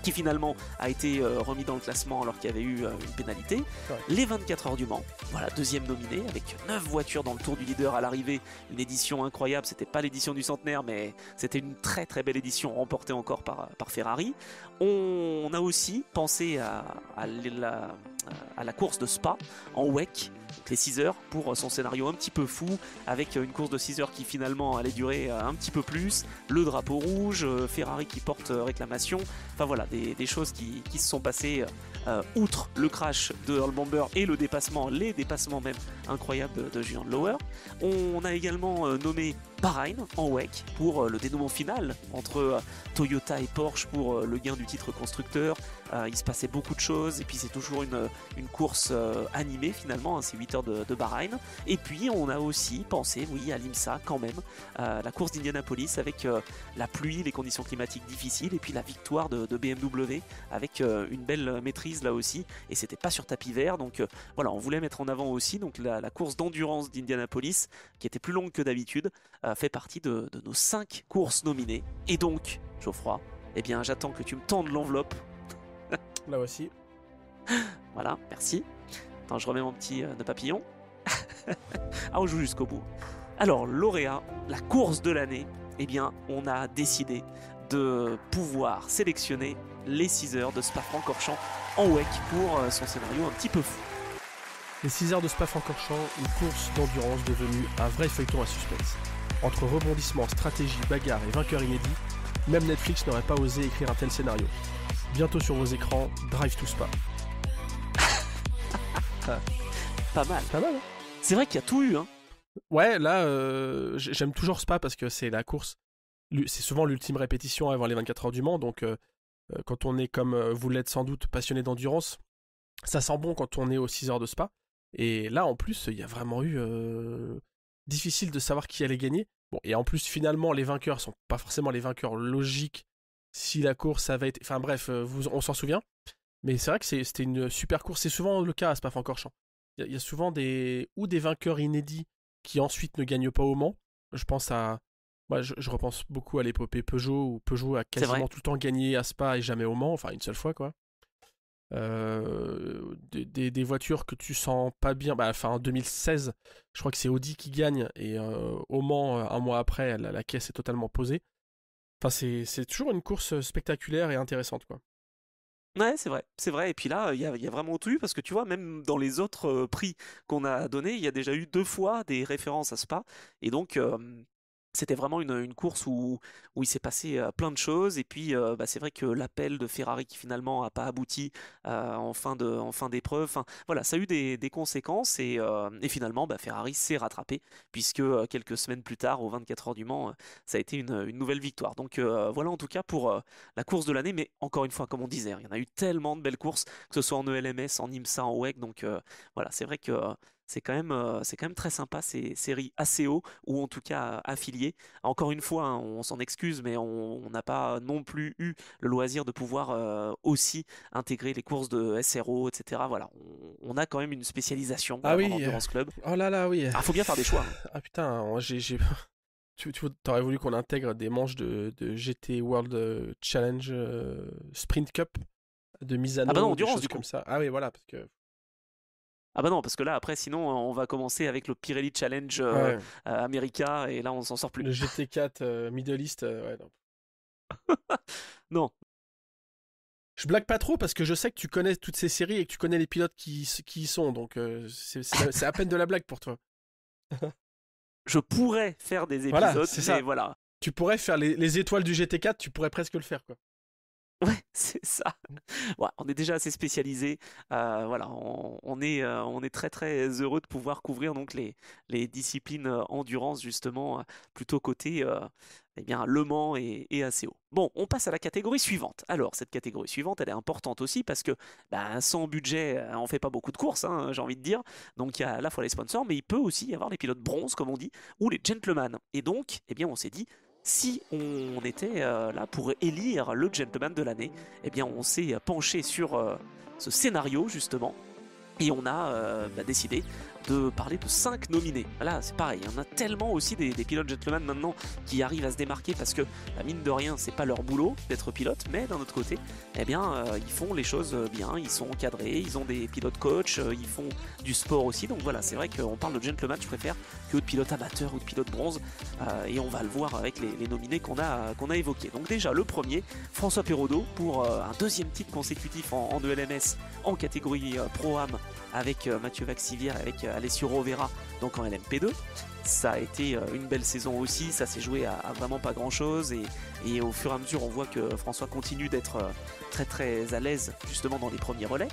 qui finalement a été remis dans le classement alors qu'il y avait eu une pénalité. Ouais. Les 24 heures du Mans, voilà, deuxième nominé, avec 9 voitures dans le tour du leader à l'arrivée, une édition incroyable, c'était pas l'édition du centenaire, mais c'était une très très belle édition remportée encore par Ferrari. On a aussi pensé à la course de Spa en WEC, les 6 heures, pour son scénario un petit peu fou, avec une course de 6 heures qui finalement allait durer un petit peu plus, le drapeau rouge, Ferrari qui porte réclamation, enfin voilà, des choses qui se sont passées outre le crash de Earl Bomber et les dépassements même incroyables de Julian Lower. On a également nommé Bahreïn en WEC pour le dénouement final entre Toyota et Porsche pour le gain du titre constructeur. Il se passait beaucoup de choses et puis c'est toujours une course animée finalement, hein, c'est 8 heures de Bahreïn. Et puis on a aussi pensé, oui, à l'IMSA quand même, la course d'Indianapolis avec la pluie, les conditions climatiques difficiles et puis la victoire de BMW avec une belle maîtrise là aussi, et c'était pas sur tapis vert, donc voilà, on voulait mettre en avant aussi donc la course d'endurance d'Indianapolis qui était plus longue que d'habitude, fait partie de nos 5 courses nominées. Et donc Geoffroy, eh bien j'attends que tu me tendes l'enveloppe. Là aussi. Voilà, merci. Attends, je remets mon petit nœud papillon. Ah, on joue jusqu'au bout. Alors, lauréat, la course de l'année, eh bien, on a décidé de pouvoir sélectionner les 6 heures de Spa-Francorchamps en WEC pour son scénario un petit peu fou. Les 6 heures de Spa-Francorchamps, une course d'endurance devenue un vrai feuilleton à suspense. Entre rebondissements, stratégie, bagarre et vainqueurs inédits, même Netflix n'aurait pas osé écrire un tel scénario. Bientôt sur vos écrans, Drive to Spa. Pas mal. Pas mal, hein? C'est vrai qu'il y a tout eu, hein. Ouais, là, j'aime toujours Spa parce que c'est la course. C'est souvent l'ultime répétition avant les 24 heures du Mans, donc quand on est comme vous l'êtes sans doute passionné d'endurance, ça sent bon quand on est aux 6 heures de Spa. Et là, en plus, il y a vraiment eu difficile de savoir qui allait gagner. Bon, et en plus, finalement, les vainqueurs sont pas forcément les vainqueurs logiques si la course avait été. Enfin bref, on s'en souvient. Mais c'est vrai que c'était une super course. C'est souvent le cas à Spa-Francorchamps. Il y a souvent des vainqueurs inédits qui ensuite ne gagnent pas au Mans. Je pense à. Moi, je repense beaucoup à l'épopée Peugeot, où Peugeot a quasiment tout le temps gagné à Spa et jamais au Mans, enfin une seule fois, quoi. Des voitures que tu sens pas bien. Bah, enfin, en 2016, je crois que c'est Audi qui gagne, et au Mans, un mois après, la caisse est totalement posée. Enfin, c'est toujours une course spectaculaire et intéressante, quoi. Ouais, c'est vrai. Et puis là, il y a vraiment tout eu parce que tu vois, même dans les autres prix qu'on a donnés, il y a déjà eu 2 fois des références à Spa. Et donc, c'était vraiment une course où il s'est passé plein de choses. Et puis, bah, c'est vrai que l'appel de Ferrari qui finalement n'a pas abouti en fin d'épreuve. Enfin, voilà, ça a eu des conséquences. Et finalement, bah, Ferrari s'est rattrapé puisque quelques semaines plus tard, aux 24 heures du Mans, ça a été une nouvelle victoire. Donc voilà en tout cas pour la course de l'année. Mais encore une fois, comme on disait, hein, il y en a eu tellement de belles courses, que ce soit en ELMS, en IMSA, en WEC. Donc voilà, c'est vrai que c'est quand même très sympa ces séries assez haut ou en tout cas affiliées. Encore une fois, hein, on s'en excuse, mais on n'a pas non plus eu le loisir de pouvoir aussi intégrer les courses de SRO, etc. Voilà, on a quand même une spécialisation Ah en oui, Endurance Club. oh là là, oui. Ah, faut bien faire des choix, hein. Ah putain, t'aurais voulu qu'on intègre des manches de GT World Challenge Sprint Cup de Misano, Ah bah non, des endurance choses du coup. comme ça. Ah oui, voilà, parce que Ah bah non, parce que là après, sinon on va commencer avec le Pirelli Challenge ouais, America et là on s'en sort plus. le GT4 Middle East, ouais, non. Non, Je blague pas trop parce que je sais que tu connais toutes ces séries et que tu connais les pilotes qui y sont, donc c'est à peine de la blague pour toi. Je pourrais faire des Voilà, épisodes, c'est mais ça. voilà. Tu pourrais faire les étoiles du GT4, tu pourrais presque le faire, quoi. Ouais, c'est ça. Ouais, on est déjà assez spécialisé. Voilà, on est très très heureux de pouvoir couvrir donc les disciplines endurance justement plutôt côté eh bien Le Mans et ACO. Bon, on passe à la catégorie suivante. Alors cette catégorie suivante, elle est importante aussi parce que bah, sans budget, on fait pas beaucoup de courses, hein, j'ai envie de dire. Donc il y a à la fois les sponsors, mais il peut aussi y avoir les pilotes bronze comme on dit ou les gentlemen. Et donc, eh bien, on s'est dit si on était là pour élire le gentleman de l'année, eh bien on s'est penché sur ce scénario justement et on a décidé de parler de 5 nominés. Voilà, c'est pareil, on a tellement aussi des pilotes gentlemen maintenant qui arrivent à se démarquer parce que, bah, mine de rien, c'est pas leur boulot d'être pilote, mais d'un autre côté, eh bien, ils font les choses bien, ils sont encadrés, ils ont des pilotes coach, ils font du sport aussi, donc voilà, c'est vrai qu'on parle de gentleman, je préfère que de pilote amateur ou de pilote bronze, et on va le voir avec les nominés qu'on a évoqués. Donc déjà, le premier, François Perraudot, pour un deuxième titre consécutif en ELMS en catégorie Pro-Am avec Mathieu Vaxivière et avec Alessio Rovera donc en LMP2. Ça a été une belle saison aussi, ça s'est joué à vraiment pas grand chose et au fur et à mesure on voit que François continue d'être très très à l'aise justement dans les premiers relais.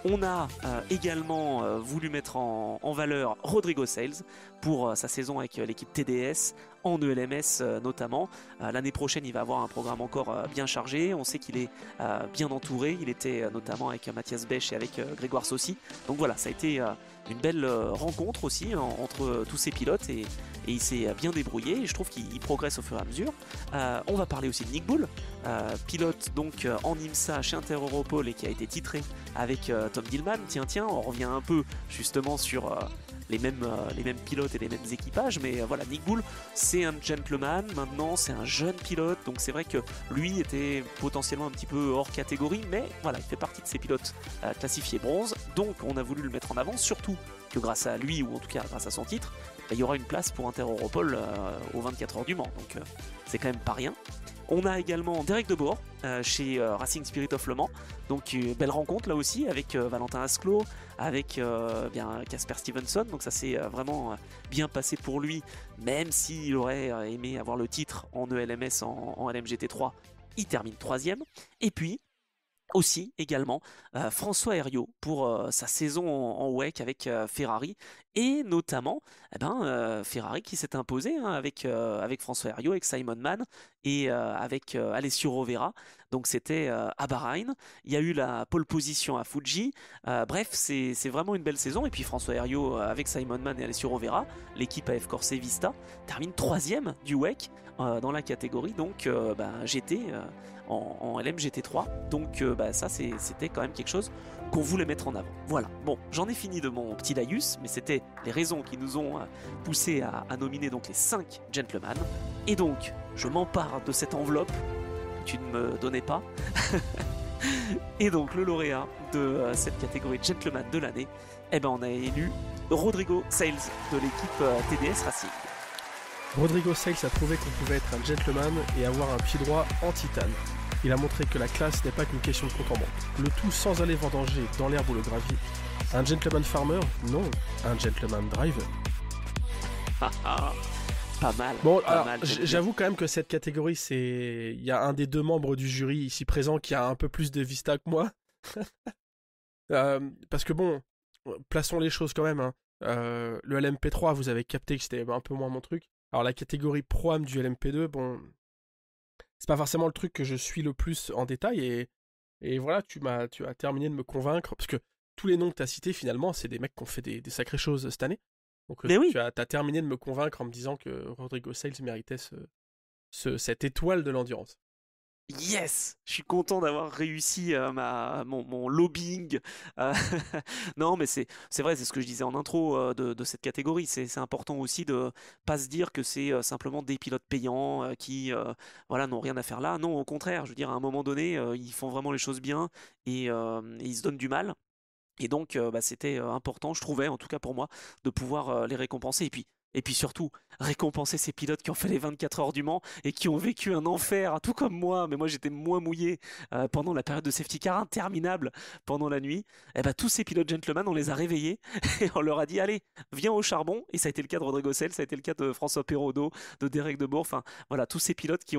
On a également voulu mettre en valeur Rodrigo Sales pour sa saison avec l'équipe TDS en ELMS notamment. L'année prochaine, il va avoir un programme encore bien chargé. On sait qu'il est bien entouré. Il était notamment avec Mathias Bech et avec Grégoire Saucy. Donc voilà, ça a été une belle rencontre aussi entre tous ces pilotes et il s'est bien débrouillé. Et je trouve qu'il progresse au fur et à mesure. On va parler aussi de Nick Bull, pilote donc en IMSA chez Inter Europol et qui a été titré avec Tom Dillman. Tiens, on revient un peu justement sur les mêmes pilotes et les mêmes équipages, mais voilà, Nick Bull, c'est un gentleman, maintenant c'est un jeune pilote, donc c'est vrai que lui était potentiellement un petit peu hors catégorie, mais voilà, il fait partie de ces pilotes classifiés bronze, donc on a voulu le mettre en avant, surtout que grâce à lui, ou en tout cas grâce à son titre, bah, il y aura une place pour Inter Europol aux 24 heures du Mans, donc c'est quand même pas rien. On a également Derek Deboer chez Racing Spirit of Le Mans. Donc belle rencontre là aussi avec Valentin Asclot, avec bien Casper Stevenson. Donc ça s'est vraiment bien passé pour lui, même s'il aurait aimé avoir le titre en ELMS en LMGT3. Il termine troisième. Et puis aussi également François Herriot pour sa saison en WEC avec Ferrari et notamment Ferrari qui s'est imposé hein, avec François Herriot, avec Simon Mann et avec Alessio Rovera. Donc c'était à Bahreïn. Il y a eu la pole position à Fuji. Bref, c'est vraiment une belle saison. Et puis François Herriot avec Simon Mann et Alessio Rovera, l'équipe AF Corse Vista, termine troisième du WEC dans la catégorie donc GT. En LMGT3. Donc ça c'était quand même quelque chose qu'on voulait mettre en avant. Voilà, bon, j'en ai fini de mon petit laïus, mais c'était les raisons qui nous ont poussé à nominer donc les 5 gentlemen. Et donc, je m'empare de cette enveloppe que tu ne me donnais pas. Et donc, le lauréat de cette catégorie gentleman de l'année, on a élu Rodrigo Sales de l'équipe TDS Racing. Rodrigo Sales a prouvé qu'on pouvait être un gentleman et avoir un pied droit en titane. Il a montré que la classe n'est pas qu'une question de compte en banque. Le tout sans aller vendanger dans l'herbe ou le gravier. Un gentleman farmer? Non, un gentleman driver. Pas mal. Bon, pas alors, mal, j'avoue quand même que cette catégorie, c'est... Il y a un des deux membres du jury ici présent qui a un peu plus de vista que moi. Parce que bon, plaçons les choses quand même. Hein. Le LMP3, vous avez capté que c'était un peu moins mon truc. Alors la catégorie Pro-Am du LMP2, bon... C'est pas forcément le truc que je suis le plus en détail et voilà, tu as terminé de me convaincre parce que tous les noms que tu as cités finalement, c'est des mecs qui ont fait des sacrées choses cette année. Donc mais oui. tu as terminé de me convaincre en me disant que Rodrigo Sales méritait cette étoile de l'endurance. Yes, je suis content d'avoir réussi mon lobbying. Euh, non, mais c'est vrai, c'est ce que je disais en intro de cette catégorie. C'est important aussi de pas se dire que c'est simplement des pilotes payants qui voilà n'ont rien à faire là. Non, au contraire, je veux dire à un moment donné, ils font vraiment les choses bien et ils se donnent du mal. Et donc, c'était important, je trouvais, en tout cas pour moi, de pouvoir les récompenser. Et puis, Et puis surtout, récompenser ces pilotes qui ont fait les 24 heures du Mans et qui ont vécu un enfer, tout comme moi, mais moi j'étais moins mouillé pendant la période de safety car interminable pendant la nuit. Et ben tous ces pilotes gentlemen, on les a réveillés et on leur a dit allez, viens au charbon. Et ça a été le cas de Rodrigo Sell, ça a été le cas de François Perraudot, de Derek Debourg. Enfin voilà, tous ces pilotes qui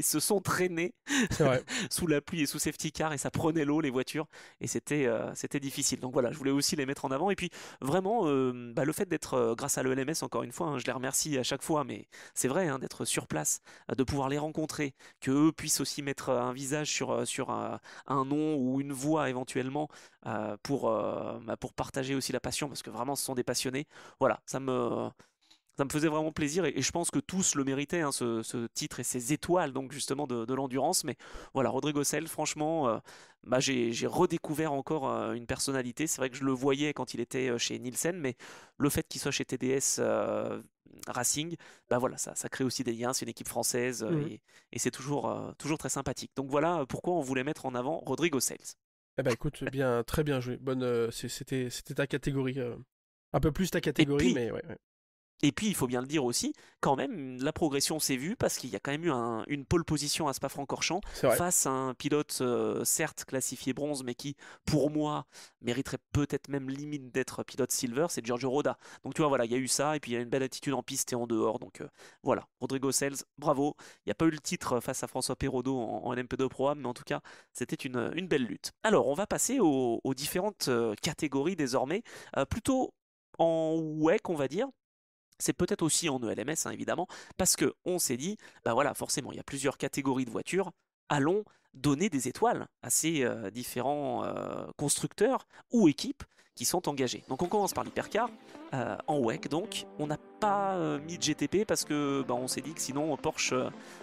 se sont traînés C'est vrai. sous la pluie et sous safety car et ça prenait l'eau les voitures et c'était difficile. Donc voilà, je voulais aussi les mettre en avant et puis vraiment le fait d'être grâce à l'ELMS encore une fois, hein, je les remercie à chaque fois, mais c'est vrai hein, d'être sur place, de pouvoir les rencontrer, que eux puissent aussi mettre un visage sur un nom ou une voix éventuellement pour partager aussi la passion parce que vraiment ce sont des passionnés. Voilà, ça me faisait vraiment plaisir et je pense que tous le méritaient, hein, ce titre et ces étoiles donc justement de l'endurance. Mais voilà, Rodrigo Sell, franchement, j'ai redécouvert encore une personnalité. C'est vrai que je le voyais quand il était chez Nielsen, mais le fait qu'il soit chez TDS Racing, bah voilà, ça crée aussi des liens. C'est une équipe française Mhm. et c'est toujours très sympathique. Donc voilà pourquoi on voulait mettre en avant Rodrigo Sell. Eh ben écoute, bien, très bien joué. C'était ta catégorie. Un peu plus ta Et catégorie, puis, mais ouais, ouais. Et puis, il faut bien le dire aussi, quand même, la progression s'est vue parce qu'il y a quand même eu une pole position à Spa-Francorchamps C'est vrai. face à un pilote, certes classifié bronze, mais qui, pour moi, mériterait peut-être même limite d'être pilote silver, c'est Giorgio Roda. Donc, tu vois, voilà, il y a eu ça, et puis il y a une belle attitude en piste et en dehors. Donc, voilà, Rodrigo Sels, bravo. Il n'y a pas eu le titre face à François Perraudot en LMP2 Pro Am, mais en tout cas, c'était une belle lutte. Alors, on va passer aux différentes catégories désormais, plutôt en WEC, on va dire. C'est peut-être aussi en ELMS, hein, évidemment, parce que on s'est dit, bah voilà, forcément, il y a plusieurs catégories de voitures. Allons donner des étoiles à ces différents constructeurs ou équipes qui sont engagés. Donc on commence par l'hypercar en WEC. Donc on n'a pas mis de GTP parce que bah, on s'est dit que sinon Porsche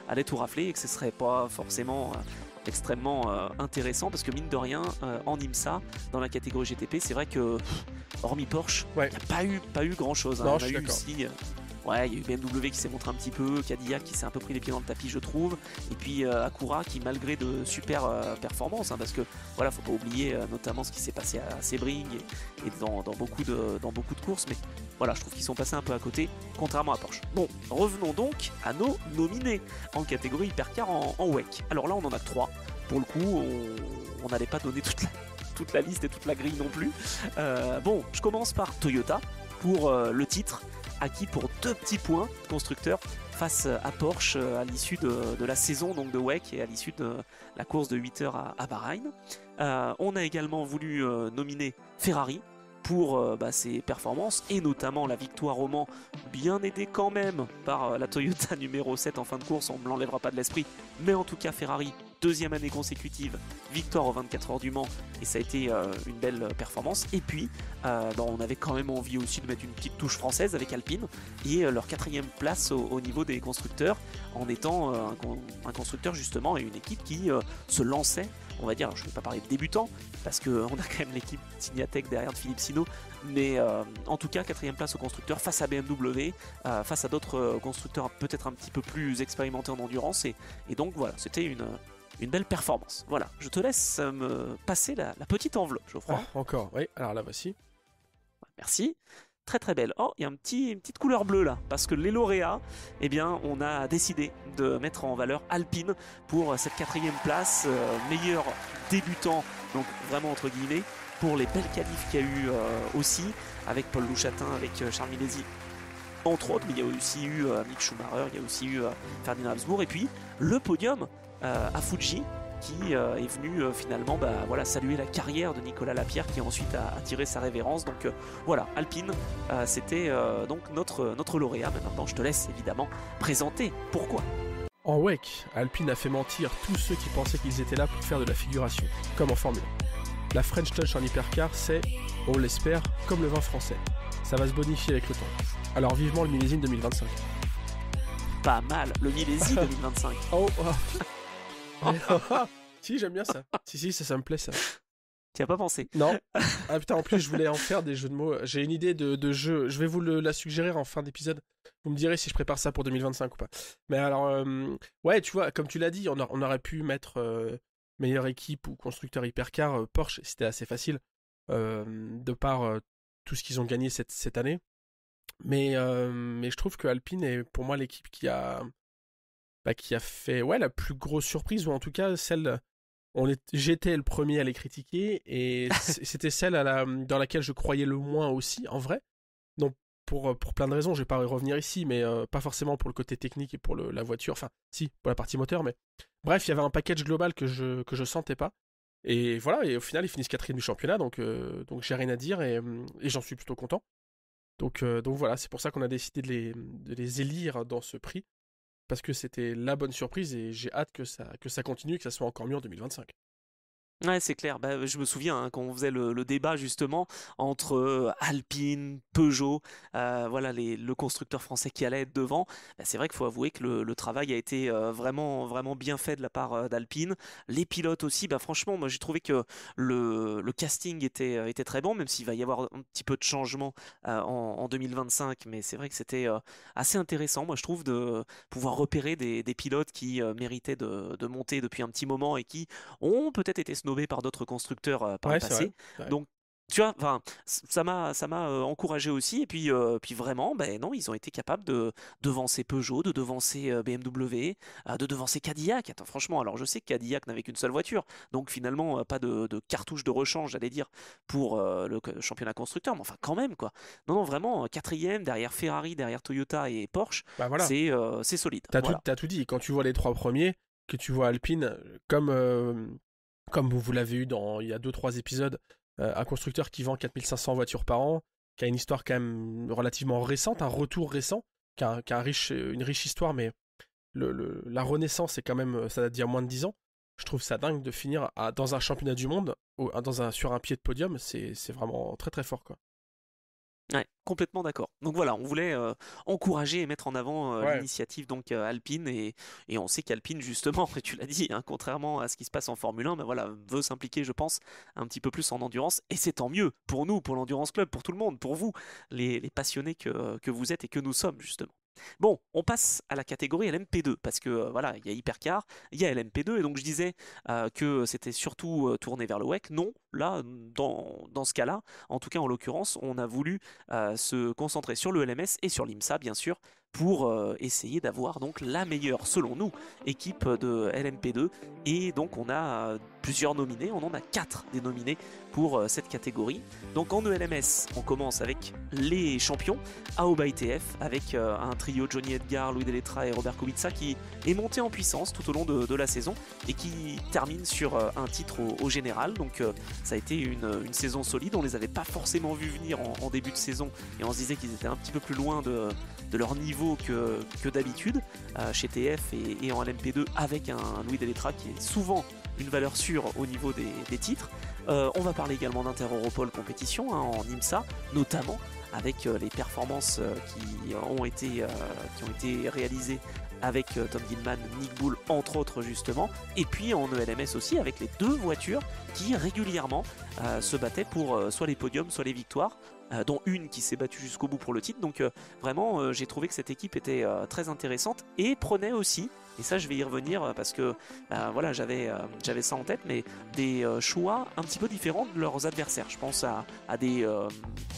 allait tout rafler et que ce serait pas forcément extrêmement intéressant parce que mine de rien en IMSA dans la catégorie GTP, c'est vrai que hormis Porsche, Ouais. il n'y a pas eu grand chose. Hein. Non, On je a suis eu d'accord. aussi. Ouais, il y a eu BMW qui s'est montré un petit peu, Cadillac qui s'est un peu pris les pieds dans le tapis, je trouve, et puis Acura qui, malgré de super performances, hein, parce que voilà, faut pas oublier notamment ce qui s'est passé à Sebring et dans beaucoup de courses, mais voilà, je trouve qu'ils sont passés un peu à côté, contrairement à Porsche. Bon, revenons donc à nos nominés en catégorie hypercar en WEC. Alors là, on en a que 3. Pour le coup, on n'allait pas donner toute la liste et toute la grille non plus. Bon, je commence par Toyota pour le titre, acquis pour 2 petits points constructeurs face à Porsche à l'issue de la saison donc de WEC et à l'issue de la course de 8 heures à Bahreïn. On a également voulu nominer Ferrari pour ses performances et notamment la victoire au Mans, bien aidée quand même par la Toyota numéro 7 en fin de course, on ne me l'enlèvera pas de l'esprit, mais en tout cas Ferrari, deuxième année consécutive, victoire aux 24 heures du Mans et ça a été une belle performance. Et puis on avait quand même envie aussi de mettre une petite touche française avec Alpine et leur 4e place au niveau des constructeurs en étant un constructeur justement et une équipe qui se lançait, on va dire, je ne vais pas parler de débutant parce qu'on a quand même l'équipe Signatec derrière de Philippe Sino, mais en tout cas 4e place au constructeur face à BMW, face à d'autres constructeurs peut-être un petit peu plus expérimentés en endurance et donc voilà, c'était une belle performance. Voilà, je te laisse me passer la petite enveloppe, Geoffroy. Ah, encore, oui. Alors là, voici. Merci. Très très belle. Oh, il y a une petite couleur bleue là, parce que les lauréats, eh bien, on a décidé de mettre en valeur Alpine pour cette 4e place, meilleur débutant, donc vraiment entre guillemets, pour les belles qualifs qu'il y a eu aussi, avec Paul Louchatin, avec Charles Milesi, entre autres, mais il y a aussi eu Mick Schumacher, il y a aussi eu Ferdinand Habsbourg, et puis le podium à Fuji, qui est venu finalement saluer la carrière de Nicolas Lapierre qui ensuite a tiré sa révérence. Donc voilà, Alpine, c'était donc notre lauréat. Mais maintenant, je te laisse évidemment présenter pourquoi. En WEC, Alpine a fait mentir tous ceux qui pensaient qu'ils étaient là pour faire de la figuration, comme en Formule 1. La French Touch en hypercar, c'est, on l'espère, comme le vin français. Ça va se bonifier avec le temps. Alors vivement le millésime 2025. Pas mal, le millésime 2025. Oh, si, j'aime bien ça. Si, ça me plaît ça. Tu as pas pensé? Non. Ah putain, en plus, je voulais en faire des jeux de mots. J'ai une idée de jeu. Je vais vous la suggérer en fin d'épisode. Vous me direz si je prépare ça pour 2025 ou pas. Mais alors, ouais, tu vois, comme tu l'as dit, on aurait pu mettre meilleure équipe ou constructeur hypercar. Porsche, c'était assez facile de par tout ce qu'ils ont gagné cette année. Mais je trouve que Alpine est pour moi l'équipe qui a fait la plus grosse surprise, ou en tout cas celle. J'étais le premier à les critiquer, et c'était celle dans laquelle je croyais le moins aussi, en vrai. Donc pour plein de raisons, je vais pas y revenir ici, mais pas forcément pour le côté technique et pour la voiture, enfin si, pour la partie moteur, mais bref, il y avait un package global que je sentais pas. Et voilà, et au final, ils finissent quatrième du championnat, donc j'ai rien à dire, et j'en suis plutôt content. Donc voilà, c'est pour ça qu'on a décidé de les élire dans ce prix, parce que c'était la bonne surprise, et j'ai hâte que ça continue et que ça soit encore mieux en 2025. Ouais, c'est clair. Bah, je me souviens quand on faisait le débat justement entre Alpine, Peugeot, voilà le constructeur français qui allait être devant. Bah, c'est vrai qu'il faut avouer que le travail a été vraiment vraiment bien fait de la part d'Alpine. Les pilotes aussi. Bah, franchement, moi j'ai trouvé que le casting était très bon, même s'il va y avoir un petit peu de changement en 2025. Mais c'est vrai que c'était assez intéressant, moi je trouve, de pouvoir repérer des pilotes qui méritaient de monter depuis un petit moment et qui ont peut-être été snobés par d'autres constructeurs par le Ouais, c'est vrai. passé. Ouais. Donc, tu vois, enfin, ça m'a encouragé aussi. Et puis vraiment, ben non, ils ont été capables de devancer Peugeot, de devancer BMW, de devancer Cadillac. Attends, franchement, alors je sais que Cadillac n'avait qu'une seule voiture, donc finalement pas de cartouche de rechange, j'allais dire, pour le championnat constructeur. Mais enfin, quand même, quoi. Non, non, vraiment, quatrième derrière Ferrari, derrière Toyota et Porsche, Bah voilà, c'est solide. t'as tout, Voilà. t'as tout dit. Quand tu vois les trois premiers, que tu vois Alpine, comme vous l'avez eu il y a 2-3 épisodes, un constructeur qui vend 4500 voitures par an, qui a une histoire quand même relativement récente, un retour récent, qui a une riche histoire, mais la renaissance, c'est quand même, ça date d'il y a moins de 10 ans. Je trouve ça dingue de finir dans un championnat du monde, sur un pied de podium, c'est vraiment très très fort, quoi. Ouais, complètement d'accord. Donc voilà, on voulait encourager et mettre en avant Ouais, l'initiative donc Alpine et on sait qu'Alpine justement, et tu l'as dit, hein, contrairement à ce qui se passe en Formule 1, ben voilà, veut s'impliquer, je pense, un petit peu plus en endurance et c'est tant mieux pour nous, pour l'Endurance Club, pour tout le monde, pour vous, les passionnés que vous êtes et que nous sommes justement. Bon, on passe à la catégorie LMP2 parce que voilà, il y a Hypercar, il y a LMP2 et donc je disais que c'était surtout tourné vers le WEC. Non, là, dans ce cas-là, en tout cas en l'occurrence, on a voulu se concentrer sur le LMS et sur l'IMSA bien sûr pour essayer d'avoir donc la meilleure selon nous équipe de LMP2 et donc on a plusieurs nominés, on en a 4 des nominés pour cette catégorie. Donc en ELMS on commence avec les champions Aoba ITF avec un trio Johnny Edgar, Louis Deletra et Robert Kubica qui est monté en puissance tout au long de la saison et qui termine sur un titre au général. Donc ça a été une saison solide, on les avait pas forcément vus venir en début de saison et on se disait qu'ils étaient un petit peu plus loin de leur niveau que d'habitude chez TF et en LMP2 avec un Louis Deletra qui est souvent une valeur sûre au niveau des titres. On va parler également d'Inter-Europol compétition en IMSA, notamment avec les performances qui ont été réalisées avec Tom Gilman, Nick Bull entre autres justement, et puis en ELMS aussi avec les deux voitures qui régulièrement se battaient pour soit les podiums, soit les victoires, dont une qui s'est battue jusqu'au bout pour le titre. Donc vraiment j'ai trouvé que cette équipe était très intéressante et prenait aussi, et ça je vais y revenir parce que voilà, j'avais ça en tête, mais des choix un petit peu différents de leurs adversaires. Je pense à des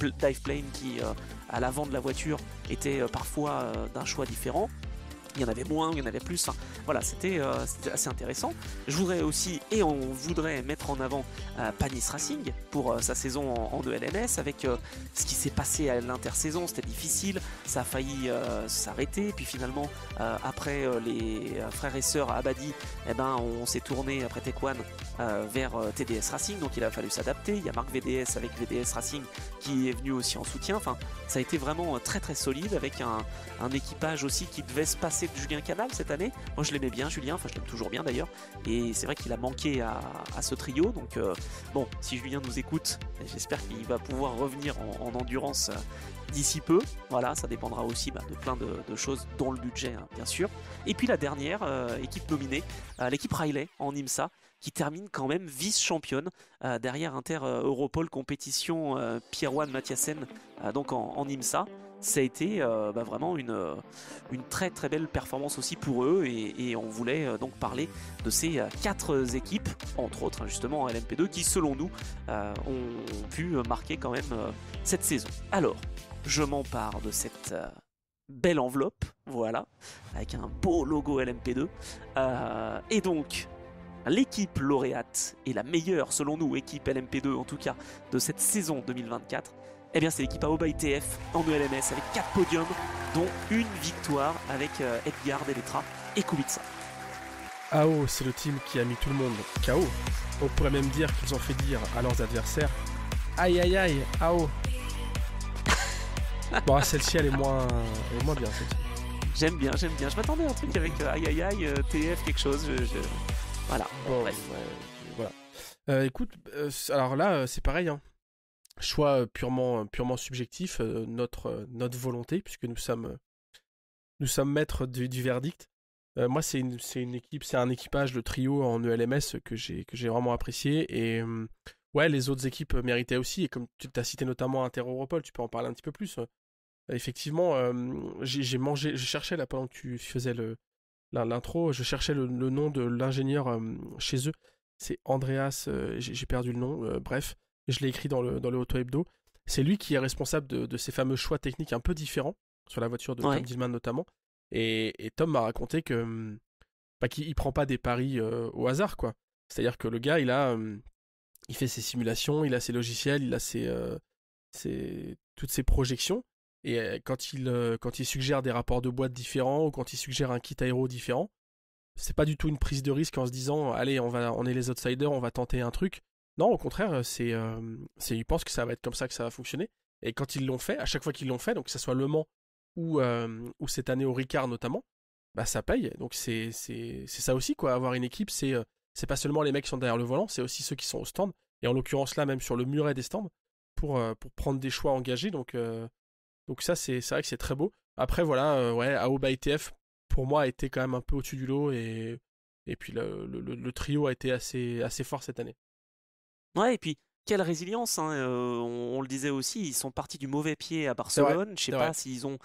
dive planes qui à l'avant de la voiture étaient parfois d'un choix différent. Il y en avait moins, il y en avait plus. Enfin, voilà, c'était assez intéressant. Je voudrais aussi, et on voudrait mettre en avant Panis Racing pour sa saison en ELMS avec ce qui s'est passé à l'intersaison. C'était difficile, ça a failli s'arrêter. Puis finalement, après les frères et sœurs à Abadi, eh ben, on s'est tourné après Tequan vers TDS Racing. Donc il a fallu s'adapter. Il y a Marc VDS avec VDS Racing qui est venu aussi en soutien. Enfin, ça a été vraiment très très solide avec un équipage aussi qui devait se passer de Julien Canal cette année. Moi je l'aimais bien Julien, enfin je l'aime toujours bien d'ailleurs, et c'est vrai qu'il a manqué à ce trio, donc bon, si Julien nous écoute, j'espère qu'il va pouvoir revenir en endurance d'ici peu. Voilà, ça dépendra aussi de plein de choses, dont le budget bien sûr. Et puis la dernière équipe nominée, l'équipe Riley en IMSA, qui termine quand même vice-championne derrière Inter Europol compétition Pierre-Juan Mathiasen donc en IMSA. Ça a été vraiment une très très belle performance aussi pour eux et on voulait donc parler de ces 4 équipes, entre autres justement en LMP2, qui selon nous ont pu marquer quand même cette saison. Alors, je m'empare de cette belle enveloppe, voilà, avec un beau logo LMP2, et donc l'équipe lauréate et la meilleure selon nous équipe LMP2 en tout cas de cette saison 2024. Eh bien, c'est l'équipe Aoba ITF en ELMS avec 4 podiums, dont une victoire avec Edgar Deletra et Kubica. AO, c'est le team qui a mis tout le monde KO. On pourrait même dire qu'ils ont fait dire à leurs adversaires aïe aïe aïe, AO. Bon, celle-ci, elle est moins bien. Celle-ci. J'aime bien. Je m'attendais à un truc avec aïe aïe aïe, TF, quelque chose. Voilà. Bon, bref. Ouais, voilà. Écoute, alors là, c'est pareil, hein. Choix purement subjectif, notre volonté, puisque nous sommes maîtres du verdict. Moi, c'est une équipe, c'est un équipage, le trio en ELMS que j'ai vraiment apprécié. Et ouais, les autres équipes méritaient aussi. Et comme tu as cité notamment Inter Europol, tu peux en parler un petit peu plus. Effectivement, je cherchais là pendant que tu faisais l'intro, je cherchais le nom de l'ingénieur chez eux. C'est Andreas, j'ai perdu le nom, bref. Je l'ai écrit dans le Auto Hebdo. C'est lui qui est responsable de ces fameux choix techniques un peu différents, sur la voiture de Tom Dillman notamment. Et Tom m'a raconté que qu'il prend pas des paris au hasard, quoi. C'est-à-dire que le gars, il fait ses simulations, il a ses logiciels, il a toutes ses projections. Et quand il suggère des rapports de boîte différents ou quand il suggère un kit aéro différent, c'est pas du tout une prise de risque en se disant allez, on est les outsiders, on va tenter un truc. Non, au contraire, ils pensent que ça va être comme ça que ça va fonctionner. Et quand ils l'ont fait, à chaque fois qu'ils l'ont fait, donc que ce soit Le Mans ou cette année au Ricard notamment, bah ça paye. Donc c'est ça aussi, quoi. Avoir une équipe, c'est pas seulement les mecs qui sont derrière le volant, c'est aussi ceux qui sont au stand. Et en l'occurrence là, même sur le muret des stands, pour prendre des choix engagés. Donc ça, c'est vrai que c'est très beau. Après, voilà, ouais, Aoba ITF, pour moi, a été quand même un peu au-dessus du lot. Et puis le trio a été assez fort cette année. Ouais, et puis quelle résilience, hein, on le disait aussi, ils sont partis du mauvais pied à Barcelone. Je sais pas s'ils ont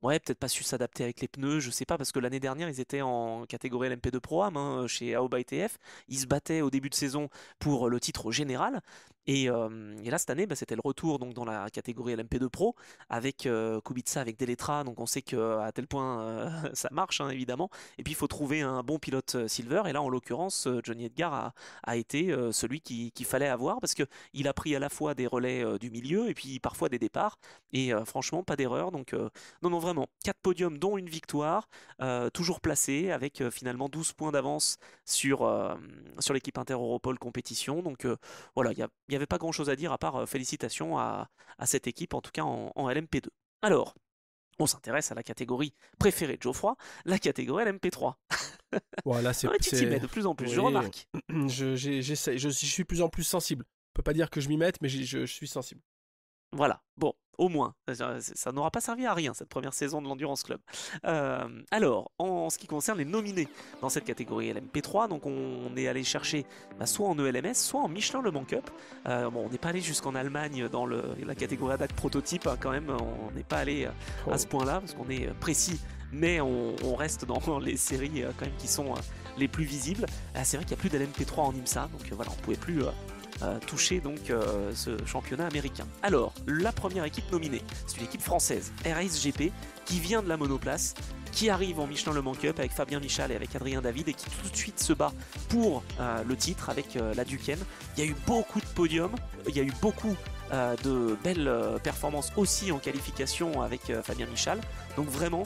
peut-être pas su s'adapter avec les pneus, je sais pas, parce que l'année dernière, ils étaient en catégorie LMP2 Pro-Am chez Aoba ITF. Ils se battaient au début de saison pour le titre général. Et là, cette année, c'était le retour donc, dans la catégorie LMP2 Pro avec Kubica, avec Deletra. Donc on sait qu'à tel point ça marche, hein, évidemment. Et puis il faut trouver un bon pilote Silver. Et là, en l'occurrence, Johnny Edgar a été celui qu'il fallait avoir parce qu'il a pris à la fois des relais du milieu et puis parfois des départs. Et franchement, pas d'erreur. Donc non, vraiment, 4 podiums, dont une victoire, toujours placée avec finalement 12 points d'avance sur l'équipe Inter Europol compétition. Donc voilà, il n'y avait pas grand chose à dire à part félicitations à cette équipe, en tout cas en LMP2. Alors, on s'intéresse à la catégorie préférée de Geoffroy, la catégorie LMP3. Voilà, tu t'y mets de plus en plus, je remarque. J'essaie, je suis de plus en plus sensible. On peut pas dire que je m'y mette, mais je suis sensible. Voilà, bon, au moins, ça n'aura pas servi à rien cette première saison de l'Endurance Club. Alors, en ce qui concerne les nominés dans cette catégorie LMP3, donc on est allé chercher soit en ELMS, soit en Michelin Le Mans Cup. On n'est pas allé jusqu'en Allemagne dans la catégorie ADAC prototype, hein, quand même, on n'est pas allé à ce point-là, parce qu'on est précis, mais on reste dans les séries quand même qui sont les plus visibles. C'est vrai qu'il n'y a plus d'LMP3 en IMSA, donc voilà, on ne pouvait plus toucher donc ce championnat américain. Alors, la première équipe nominée, c'est une équipe française, RSGP, qui vient de la monoplace, qui arrive en Michelin Le Mans Cup avec Fabien Michal et avec Adrien David et qui tout de suite se bat pour le titre avec la Duquesne. Il y a eu beaucoup de podiums, il y a eu beaucoup de belles performances aussi en qualification avec Fabien Michal. Donc vraiment,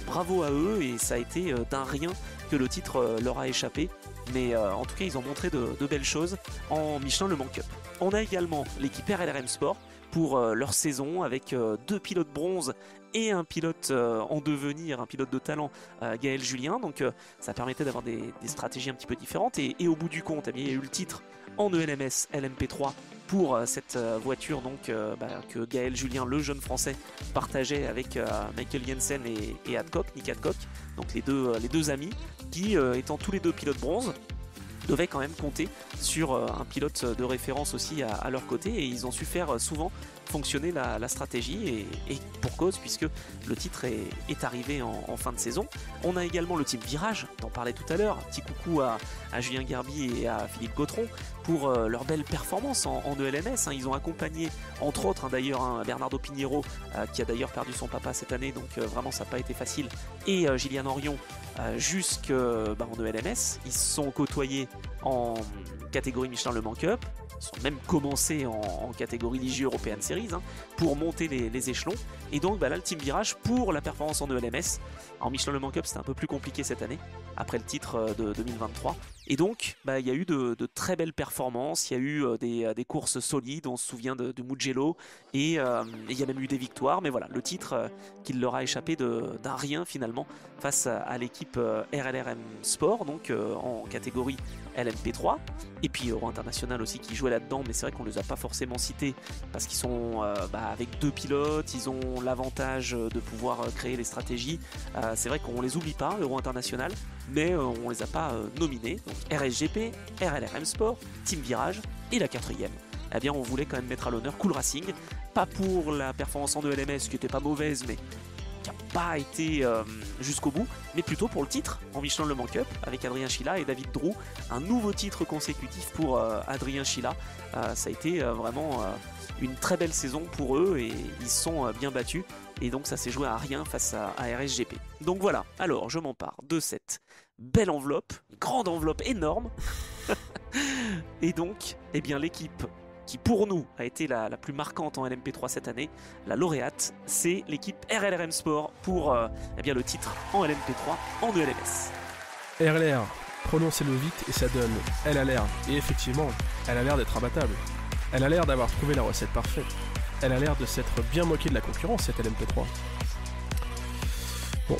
bravo à eux et ça a été d'un rien que le titre leur a échappé. Mais en tout cas, ils ont montré de belles choses en Michelin Le Mans Cup. On a également l'équipe RLRM Sport pour leur saison avec 2 pilotes bronze et un pilote en devenir, un pilote de talent, Gaël Julien. Donc ça permettait d'avoir des stratégies un petit peu différentes. Et au bout du compte, il y a eu le titre en ELMS LMP3 pour cette voiture donc, que Gaël Julien, le jeune français, partageait avec Michael Jensen et Nick Adcock, donc les deux amis, qui étant tous les deux pilotes bronze, devaient quand même compter sur un pilote de référence aussi à leur côté, et ils ont su faire souvent fonctionner la stratégie, et pour cause, puisque le titre est arrivé en fin de saison. On a également le team Virage, t'en parlais tout à l'heure, petit coucou à Julien Gerby et à Philippe Gautron pour leur belle performance en ELMS. Ils ont accompagné entre autres d'ailleurs Bernardo Pinheiro, qui a d'ailleurs perdu son papa cette année, donc vraiment ça n'a pas été facile, et Gillian Orion jusqu'en ELMS. Ils se sont côtoyés en catégorie Michelin Le Mans Cup, ils ont même commencé en catégorie Ligier European Series pour monter les échelons. Et donc là, le Team Virage pour la performance en ELMS. En Michelin Le Mans Cup, c'était un peu plus compliqué cette année, après le titre de 2023. Et donc, il y a eu de très belles performances, il y a eu des courses solides, on se souvient de Mugello, et il y a même eu des victoires. Mais voilà, le titre qui leur a échappé d'un rien finalement, face à l'équipe RLRM Sport, donc en catégorie LMP3, et puis Euro International aussi qui jouait là-dedans, mais c'est vrai qu'on ne les a pas forcément cités, parce qu'ils sont avec 2 pilotes, ils ont l'avantage de pouvoir créer les stratégies. C'est vrai qu'on les oublie pas, Euro International, mais on les a pas nominés. Donc RSGP, RLRM Sport, Team Virage et la 4ème. Eh bien on voulait quand même mettre à l'honneur Cool Racing, pas pour la performance en ELMS qui était pas mauvaise, mais qui n'a pas été jusqu'au bout, mais plutôt pour le titre en Michelin Le Mans Cup avec Adrien Schilla et David Drou. Un nouveau titre consécutif pour Adrien Schilla. Ça a été vraiment une très belle saison pour eux, et ils se sont bien battus, et donc ça s'est joué à rien face à RSGP. Donc voilà, alors je m'empare de cette belle enveloppe, une grande enveloppe énorme, et donc eh bien l'équipe qui pour nous a été la plus marquante en LMP3 cette année, la lauréate, c'est l'équipe RLRM Sport pour le titre en LMP3 en ELMS. RLR, prononcez-le vite et ça donne elle a l'air, et effectivement, elle a l'air d'être imbattable. Elle a l'air d'avoir trouvé la recette parfaite. Elle a l'air de s'être bien moquée de la concurrence, cette LMP3. Bon.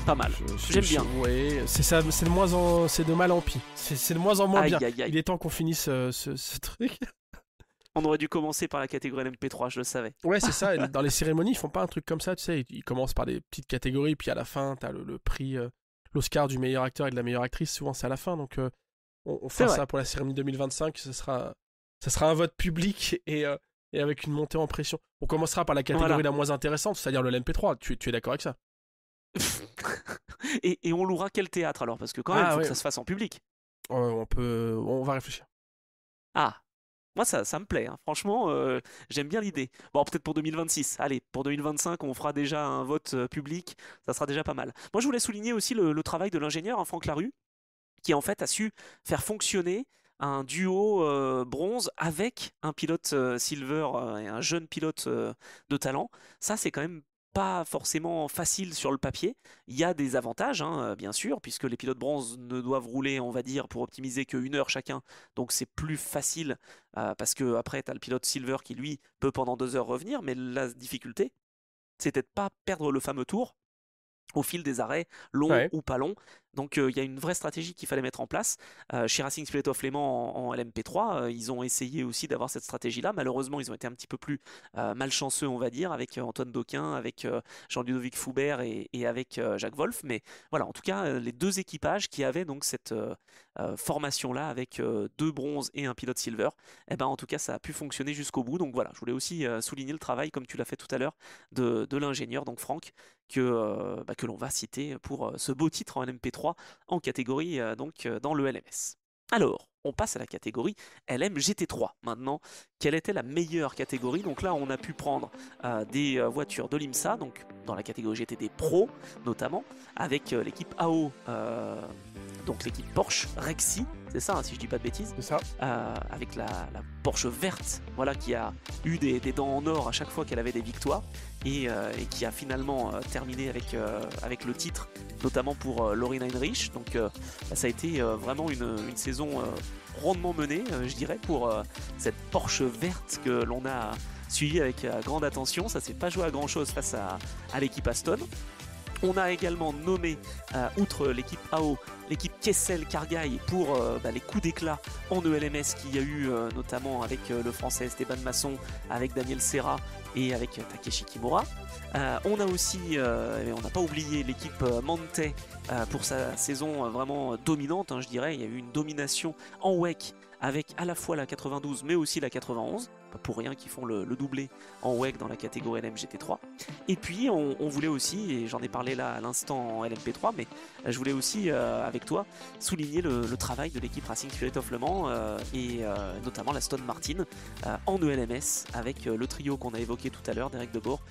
Pas mal. J'aime bien. Ouais, c'est ça, c'est de mal en pis. C'est de moins en moins bien. Aïe. Il est temps qu'on finisse ce truc. On aurait dû commencer par la catégorie LMP3, je le savais. Ouais, c'est ça. Dans les cérémonies, ils font pas un truc comme ça, tu sais. Ils commencent par des petites catégories, puis à la fin, t'as le prix, l'Oscar du meilleur acteur et de la meilleure actrice. Souvent, c'est à la fin. Donc, on fera ça pour la cérémonie 2025. Ce sera un vote public et avec une montée en pression. On commencera par la catégorie la moins intéressante, c'est-à-dire le LMP3. Tu es d'accord avec ça? et on louera quel théâtre alors? Parce que quand même, il faut que ça se fasse en public. On va réfléchir. Ah, moi ça me plaît, hein. Franchement, j'aime bien l'idée. Bon, peut-être pour 2026. Allez, pour 2025, on fera déjà un vote public, ça sera déjà pas mal. Moi, je voulais souligner aussi le travail de l'ingénieur, Franck Larue, qui en fait a su faire fonctionner un duo bronze avec un pilote silver et un jeune pilote de talent. Ça, c'est quand même pas forcément facile sur le papier. Il y a des avantages, bien sûr, puisque les pilotes bronze ne doivent rouler, on va dire, pour optimiser que 1 heure chacun. Donc c'est plus facile, parce que après, tu as le pilote silver qui, lui, peut pendant 2 heures revenir. Mais la difficulté, c'était de pas perdre le fameux tour au fil des arrêts, longs ou pas longs. Donc il y a une vraie stratégie qu'il fallait mettre en place. Chez Racing Spirit of Léman en LMP3, ils ont essayé aussi d'avoir cette stratégie-là. Malheureusement, ils ont été un petit peu plus malchanceux, on va dire, avec Antoine Doquin, avec Jean-Ludovic Foubert et avec Jacques Wolf. Mais voilà, en tout cas, les 2 équipages qui avaient donc cette formation-là avec 2 bronzes et un pilote silver, en tout cas, ça a pu fonctionner jusqu'au bout. Donc voilà, je voulais aussi souligner le travail, comme tu l'as fait tout à l'heure, de l'ingénieur, donc Franck, que l'on va citer pour ce beau titre en LMP3 en catégorie dans le LMS. Alors, on passe à la catégorie LMGT3 maintenant. Quelle était la meilleure catégorie? Donc là, on a pu prendre des voitures de l'IMSA, donc dans la catégorie GTD Pro notamment, avec l'équipe AO, donc l'équipe Porsche Rexy, c'est ça, si je dis pas de bêtises. C'est ça. Avec la Porsche verte, voilà, qui a eu des dents en or à chaque fois qu'elle avait des victoires, et qui a finalement terminé avec le titre, notamment pour Laurie Heinrich. Donc ça a été vraiment une saison rondement menée, je dirais, pour cette Porsche verte que l'on a suivie avec grande attention. Ça s'est pas joué à grand chose face à l'équipe Aston. On a également nommé, outre l'équipe AO, l'équipe Kessel-Cargail pour les coups d'éclat en ELMS qu'il y a eu notamment avec le français Esteban Masson, avec Daniel Serra et avec Takeshi Kimura. On a aussi, on n'a pas oublié l'équipe Mante pour sa saison vraiment dominante, je dirais. Il y a eu une domination en WEC avec à la fois la 92 mais aussi la 91. Pas pour rien qu'ils font le doublé en WEC dans la catégorie LMGT3. Et puis on voulait aussi, et j'en ai parlé là à l'instant en LMP3, mais je voulais aussi avec toi souligner le travail de l'équipe Racing Spirit of Le Mans et notamment la Stone Martin en ELMS avec le trio qu'on a évoqué tout à l'heure d'Eric Debourg,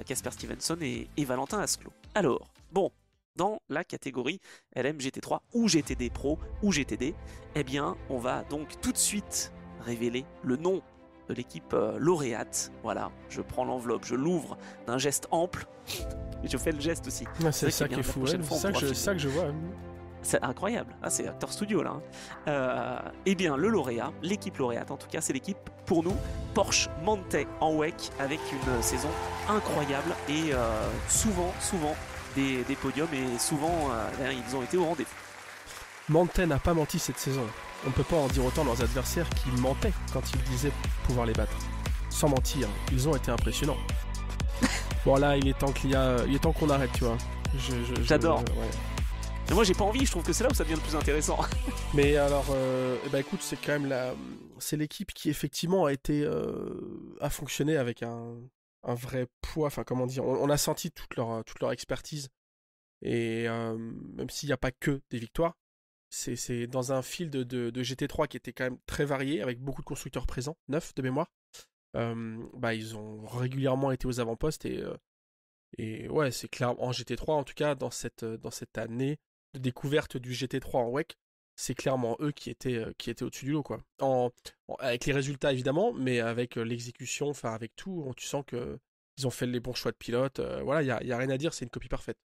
Casper Stevenson et Valentin Asclot. Alors, bon, dans la catégorie LMGT3 ou GTD Pro ou GTD, eh bien on va donc tout de suite révéler le nom de l'équipe lauréate. Voilà, je prends l'enveloppe, je l'ouvre d'un geste ample et je fais le geste aussi. Ouais, c'est ça qui est fou, c'est ça que je vois. C'est incroyable, c'est Acteur Studio là. Eh bien le lauréat, l'équipe lauréate en tout cas, c'est l'équipe pour nous Porsche Mante en WEC avec une saison incroyable et souvent des podiums et souvent ils ont été au rendez-vous. Mante n'a pas menti cette saison. On ne peut pas en dire autant leurs adversaires qui mentaient quand ils disaient pouvoir les battre. Sans mentir, ils ont été impressionnants. Bon là, il est temps qu'on arrête, tu vois. J'adore. Ouais. Mais moi j'ai pas envie, je trouve que c'est là où ça devient le plus intéressant. Mais alors, écoute, c'est quand même c'est l'équipe qui effectivement a fonctionné avec un vrai poids. Enfin, comment dire, on a senti toute leur expertise. Et même s'il n'y a pas que des victoires, c'est dans un field de GT3 qui était quand même très varié, avec beaucoup de constructeurs présents, 9 de mémoire. Ils ont régulièrement été aux avant-postes et ouais, c'est clair, en GT3 en tout cas, dans cette année de découverte du GT3 en WEC, c'est clairement eux qui étaient au-dessus du lot, quoi. Avec les résultats évidemment, mais avec l'exécution, enfin avec tout, tu sens que ils ont fait les bons choix de pilote. Voilà, il y a rien à dire, c'est une copie parfaite.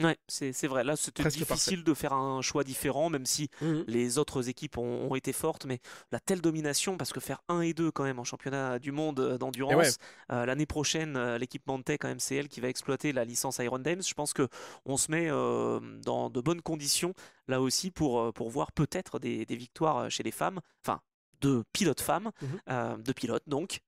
Ouais, c'est vrai. Là, c'était Presque difficile parfait. de faire un choix différent, même si les autres équipes ont été fortes. Mais la telle domination, parce que faire 1 et 2 quand même en championnat du monde d'endurance, l'année prochaine, l'équipe Mante, quand même, c'est elle qui va exploiter la licence Iron Dames. Je pense qu'on se met dans de bonnes conditions, là aussi, pour voir peut-être des victoires chez les femmes. Enfin, de pilotes femmes, de pilotes donc,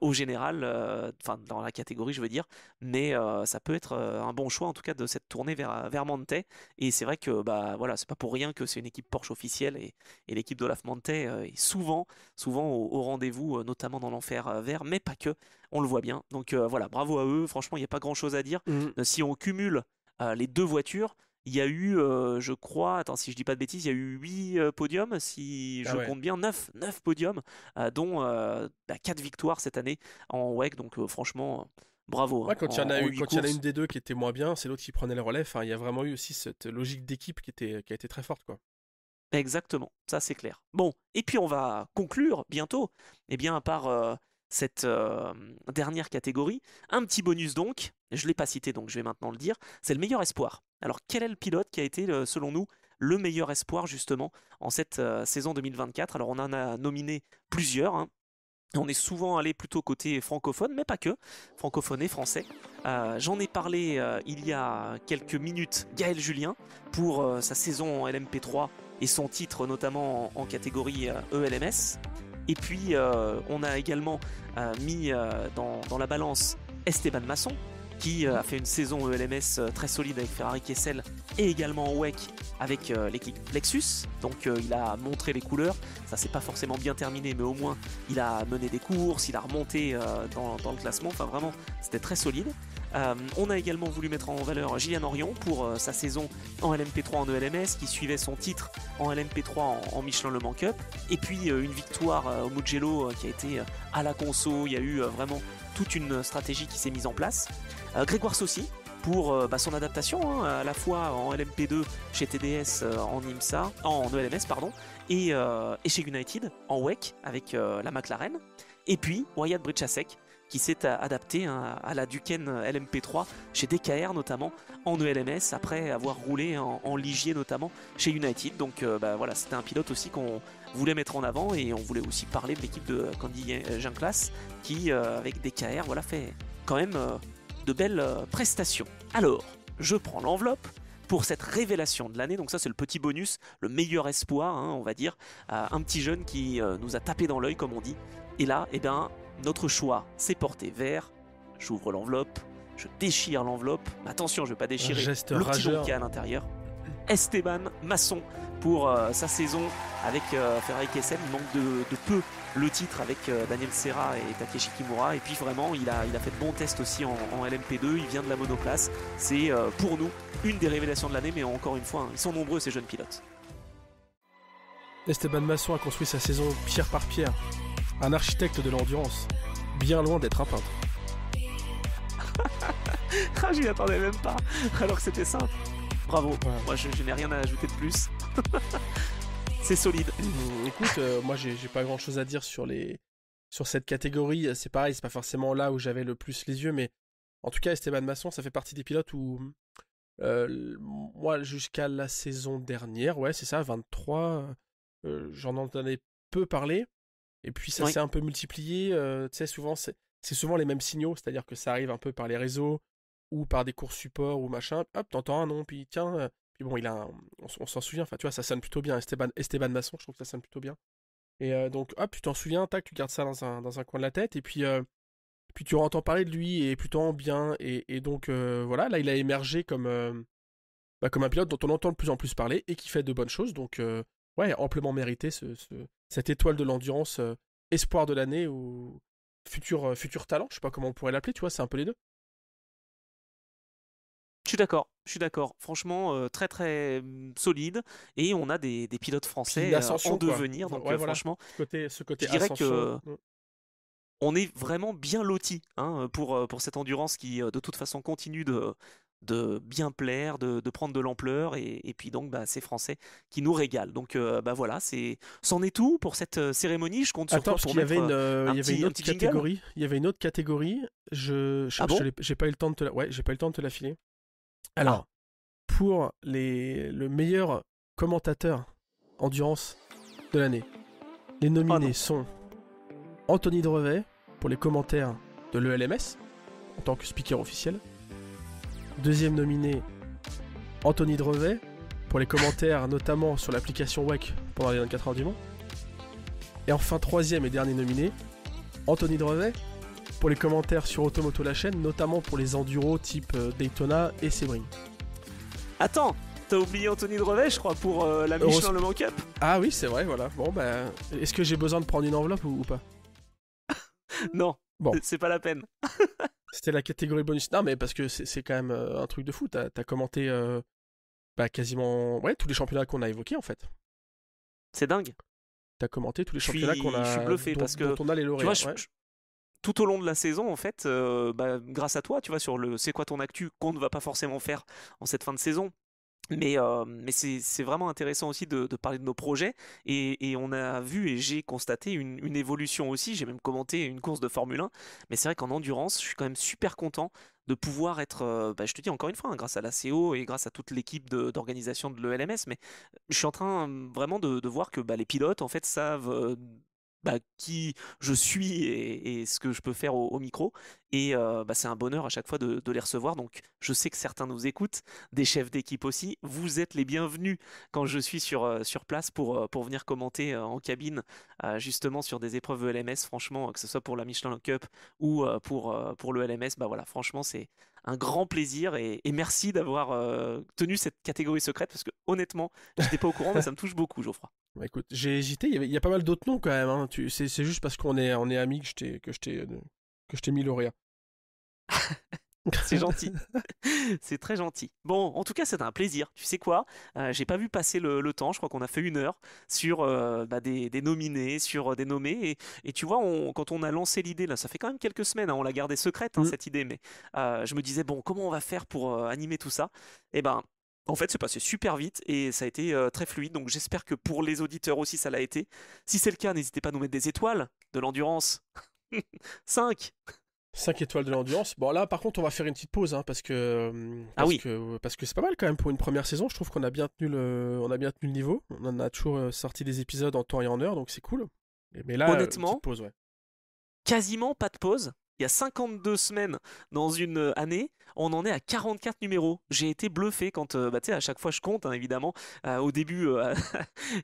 au général, enfin dans la catégorie je veux dire, mais ça peut être un bon choix en tout cas de cette tournée vers Mante, et c'est vrai que voilà, c'est pas pour rien que c'est une équipe Porsche officielle, et l'équipe d'Olaf Mante est souvent au rendez-vous, notamment dans l'enfer vert, mais pas que, on le voit bien, donc voilà, bravo à eux, franchement il n'y a pas grand chose à dire. Si on cumule les deux voitures, il y a eu, je crois, attends si je dis pas de bêtises, il y a eu 8 podiums, si je compte bien, 9 podiums, dont 4 victoires cette année en WEC, donc franchement, bravo. Ouais, quand il y en a une des deux qui était moins bien, c'est l'autre qui prenait le relais. Enfin, il y a vraiment eu aussi cette logique d'équipe qui a été très forte, quoi. Exactement, ça c'est clair. Bon, et puis on va conclure bientôt, par cette dernière catégorie. Un petit bonus donc, je ne l'ai pas cité donc je vais maintenant le dire, c'est le meilleur espoir. Alors quel est le pilote qui a été selon nous le meilleur espoir justement en cette saison 2024? Alors on en a nominé plusieurs, On est souvent allé plutôt côté francophone, mais pas que, francophone et français. J'en ai parlé il y a quelques minutes, Gaël Julien, pour sa saison en LMP3 et son titre notamment en catégorie ELMS. Et puis on a également mis dans la balance Esteban Masson, qui a fait une saison ELMS très solide avec Ferrari Kessel et également en WEC avec l'équipe Lexus. Donc il a montré les couleurs, ça s'est pas forcément bien terminé, mais au moins il a mené des courses, il a remonté dans le classement, enfin vraiment c'était très solide. On a également voulu mettre en valeur Gillian Orion pour sa saison en LMP3 en ELMS, qui suivait son titre en LMP3 en Michelin Le Mans Cup, et puis une victoire au Mugello qui a été à la conso. Il y a eu vraiment toute une stratégie qui s'est mise en place. Grégoire Saucy pour son adaptation, à la fois en LMP2 chez TDS en IMSA, en ELMS pardon, et chez United en WEC avec la McLaren. Et puis Wyatt Bridchasek qui s'est adapté à la Duquesne LMP3 chez DKR notamment en ELMS, après avoir roulé en Ligier notamment chez United. Donc voilà, c'était un pilote aussi qu'on voulait mettre en avant, et on voulait aussi parler de l'équipe de Candy Ginclas qui avec DKR fait quand même de belles prestations. Alors je prends l'enveloppe pour cette révélation de l'année. Donc ça c'est le petit bonus, le meilleur espoir, hein, on va dire, un petit jeune qui nous a tapé dans l'œil comme on dit. Et là, eh bien, notre choix s'est porté vers, j'ouvre l'enveloppe, je déchire l'enveloppe, attention je ne vais pas déchirer le petit don qu'il y a à l'intérieur. Esteban Masson pour sa saison avec Ferrari KSM. Il manque de peu le titre avec Daniel Serra et Takeshi Kimura. Et puis vraiment, il a fait de bons tests aussi en LMP2. Il vient de la monoplace. C'est pour nous une des révélations de l'année. Mais encore une fois, hein, ils sont nombreux ces jeunes pilotes. Esteban Masson a construit sa saison pierre par pierre. Un architecte de l'endurance. Bien loin d'être un peintre. Je m'y attendais même pas. Alors que c'était simple. Bravo, ouais. Moi je n'ai rien à ajouter de plus. C'est solide. Écoute, moi j'ai pas grand chose à dire sur cette catégorie. C'est pareil, c'est pas forcément là où j'avais le plus les yeux, mais en tout cas Esteban Masson, ça fait partie des pilotes où moi jusqu'à la saison dernière, ouais c'est ça, 23, j'en entendais peu parler, et puis ça s'est un peu multiplié. Tu sais, souvent c'est souvent les mêmes signaux, c'est-à-dire que ça arrive un peu par les réseaux, ou par des courses support ou machin, hop, t'entends un nom, puis tiens, puis bon, on s'en souvient, enfin tu vois, ça sonne plutôt bien, Esteban Masson, je trouve que ça sonne plutôt bien. Et donc, hop, tu t'en souviens, tac, tu gardes ça dans un coin de la tête, et puis tu entends parler de lui, et plutôt en bien, et donc, voilà, là, il a émergé comme un pilote dont on entend de plus en plus parler, et qui fait de bonnes choses, donc, ouais, amplement mérité, cette étoile de l'endurance, espoir de l'année, ou futur talent, je sais pas comment on pourrait l'appeler, tu vois, c'est un peu les deux. Je suis d'accord. Franchement, très très solide. Et on a des pilotes français en devenir. Donc ouais, voilà. franchement, ce côté je dirais ascension. on est vraiment bien lotis hein, pour cette endurance qui de toute façon continue de bien plaire, de prendre de l'ampleur. Et puis donc ces Français qui nous régalent. Donc voilà, c'en est tout pour cette cérémonie. Je compte sur toi pour mettre il y avait une autre catégorie. Jingle. Il y avait une autre catégorie. J'ai pas eu le temps de te la filer. Alors, pour le meilleur commentateur endurance de l'année, les nominés sont Anthony Drevet pour les commentaires de l'ELMS en tant que speaker officiel. Deuxième nominé, Anthony Drevet pour les commentaires notamment sur l'application WEC pendant les 24 heures du Mans. Et enfin, troisième et dernier nominé, Anthony Drevet pour les commentaires sur Automoto la chaîne, notamment pour les enduros type Daytona et Sebring. Attends, t'as oublié Anthony Drevet, je crois, pour la Michelin Le Mans Cup. Ah oui, c'est vrai, voilà. Bon, est-ce que j'ai besoin de prendre une enveloppe ou pas? Non, bon. C'est pas la peine. C'était la catégorie bonus. Non, mais parce que c'est quand même un truc de fou. T'as commenté quasiment tous les championnats qu'on a évoqués, en fait. C'est dingue. T'as commenté tous les championnats qu'on a. Je suis bluffé parce que dont on a les lauréats. Tu vois, tout au long de la saison, en fait, grâce à toi, tu vois, sur le C'est quoi ton actu qu'on ne va pas forcément faire en cette fin de saison. Mais c'est vraiment intéressant aussi de parler de nos projets et on a vu et j'ai constaté une évolution aussi. J'ai même commenté une course de Formule 1, mais c'est vrai qu'en endurance, je suis quand même super content de pouvoir être, je te dis encore une fois, hein, grâce à la CO et grâce à toute l'équipe d'organisation de l'ELMS, mais je suis en train vraiment de voir que les pilotes en fait savent qui je suis et ce que je peux faire au micro. Et c'est un bonheur à chaque fois de les recevoir. Donc je sais que certains nous écoutent, des chefs d'équipe aussi. Vous êtes les bienvenus quand je suis sur place pour venir commenter en cabine justement sur des épreuves ELMS. Franchement, que ce soit pour la Michelin Cup ou pour le LMS, voilà, franchement c'est un grand plaisir et merci d'avoir tenu cette catégorie secrète parce que honnêtement, j'étais pas au courant mais ça me touche beaucoup, Geoffroy. Bah écoute, j'ai hésité, il y a pas mal d'autres noms quand même, hein. C'est juste parce qu'on est amis que je t'ai mis lauréat. C'est gentil. C'est très gentil. Bon, en tout cas, c'est un plaisir. Tu sais quoi? J'ai pas vu passer le temps. Je crois qu'on a fait 1 heure sur des nominés, sur des nommés. Et tu vois, quand on a lancé l'idée, là, ça fait quand même quelques semaines, hein, on l'a gardée secrète, hein, cette idée. Mais je me disais, bon, comment on va faire pour animer tout ça? Eh ben, en fait, c'est passé super vite et ça a été très fluide. Donc, j'espère que pour les auditeurs aussi, ça l'a été. Si c'est le cas, n'hésitez pas à nous mettre des étoiles de l'endurance. 5 étoiles de l'endurance. Bon là par contre on va faire une petite pause hein, parce que c'est pas mal quand même pour une première saison. Je trouve qu'on a bien tenu le niveau. On en a toujours sorti des épisodes en temps et en heure, donc c'est cool. Mais là honnêtement, petite pause, ouais. Quasiment pas de pause. Il y a 52 semaines dans une année, on en est à 44 numéros. J'ai été bluffé quand, bah, tu sais, à chaque fois je compte, hein, évidemment. Au début,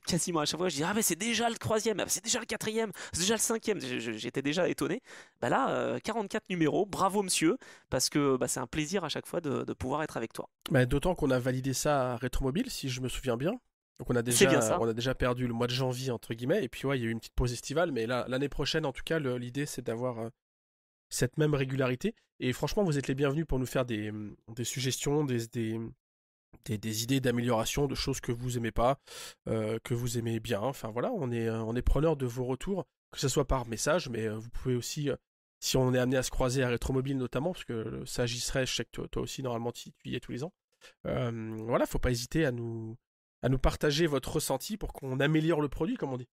quasiment à chaque fois, je dis ah mais c'est déjà le troisième, ah, c'est déjà le quatrième, c'est déjà le cinquième. J'étais déjà étonné. Bah là, 44 numéros, bravo monsieur, parce que bah, c'est un plaisir à chaque fois de pouvoir être avec toi. Bah, d'autant qu'on a validé ça à Rétromobile, si je me souviens bien. Donc C'est bien ça. on a déjà perdu le mois de janvier, entre guillemets, et puis ouais, il y a eu une petite pause estivale, mais là, l'année prochaine, en tout cas, l'idée c'est d'avoir cette même régularité. Et franchement, vous êtes les bienvenus pour nous faire des suggestions, des idées d'amélioration, de choses que vous aimez pas, que vous aimez bien. Enfin voilà, on est preneur de vos retours, que ce soit par message, mais vous pouvez aussi, si on est amené à se croiser à Rétromobile notamment, parce que ça agisserait, je sais que toi aussi, normalement, tu y es tous les ans. Voilà, faut pas hésiter à nous partager votre ressenti pour qu'on améliore le produit, comme on dit.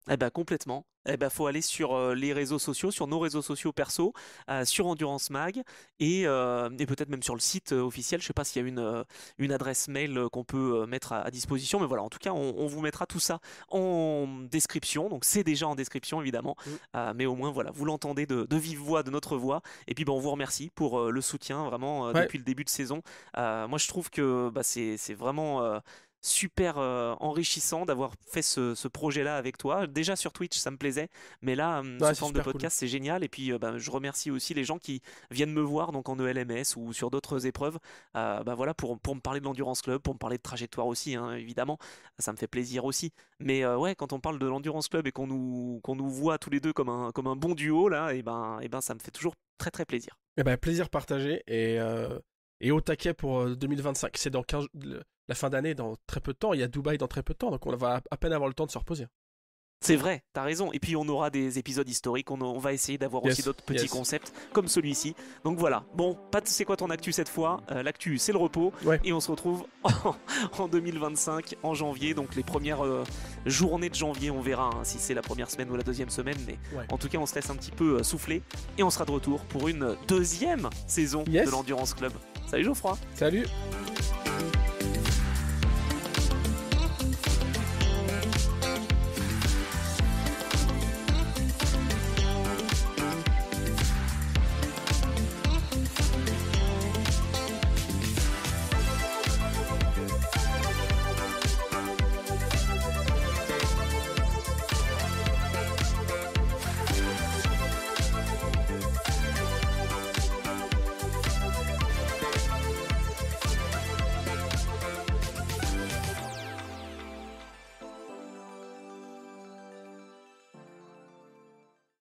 Eh ben complètement. Eh ben faut aller sur les réseaux sociaux, sur nos réseaux sociaux perso, sur Endurance Mag et peut-être même sur le site officiel. Je sais pas s'il y a une adresse mail qu'on peut mettre à disposition, mais voilà. En tout cas, on vous mettra tout ça en description. Donc c'est déjà en description évidemment, Mm. mais au moins voilà, vous l'entendez de vive voix, de notre voix. Et puis ben on vous remercie pour le soutien vraiment Ouais, depuis le début de saison. Moi je trouve que bah, c'est vraiment super enrichissant d'avoir fait ce projet-là avec toi. Déjà sur Twitch, ça me plaisait, mais là, ouais, sous c'est forme de super cool. podcast, c'est génial. Et puis, bah, je remercie aussi les gens qui viennent me voir donc en ELMS ou sur d'autres épreuves, bah, voilà, pour me parler de l'Endurance Club, pour me parler de trajectoire aussi, hein, évidemment. Ça me fait plaisir aussi. Mais ouais, quand on parle de l'Endurance Club et qu'on nous voit tous les deux comme un bon duo, là, et ben, ça me fait toujours très très plaisir. Eh ben, plaisir partagé et au taquet pour 2025. C'est dans 15, la fin d'année, dans très peu de temps. Il y a Dubaï dans très peu de temps, donc on va à peine avoir le temps de se reposer. C'est vrai, t'as raison. Et puis on aura des épisodes historiques, on va essayer d'avoir aussi Yes, d'autres petits yes. concepts comme celui-ci. Donc voilà, bon, pas de c'est quoi ton actu cette fois. L'actu c'est le repos Ouais, et on se retrouve en 2025, en janvier. Donc les premières journées de janvier, on verra hein, si c'est la première semaine ou la deuxième semaine. Mais ouais. en tout cas, on se laisse un petit peu souffler et on sera de retour pour une deuxième saison de Yes. l'Endurance Club. Salut Geoffroy! Salut.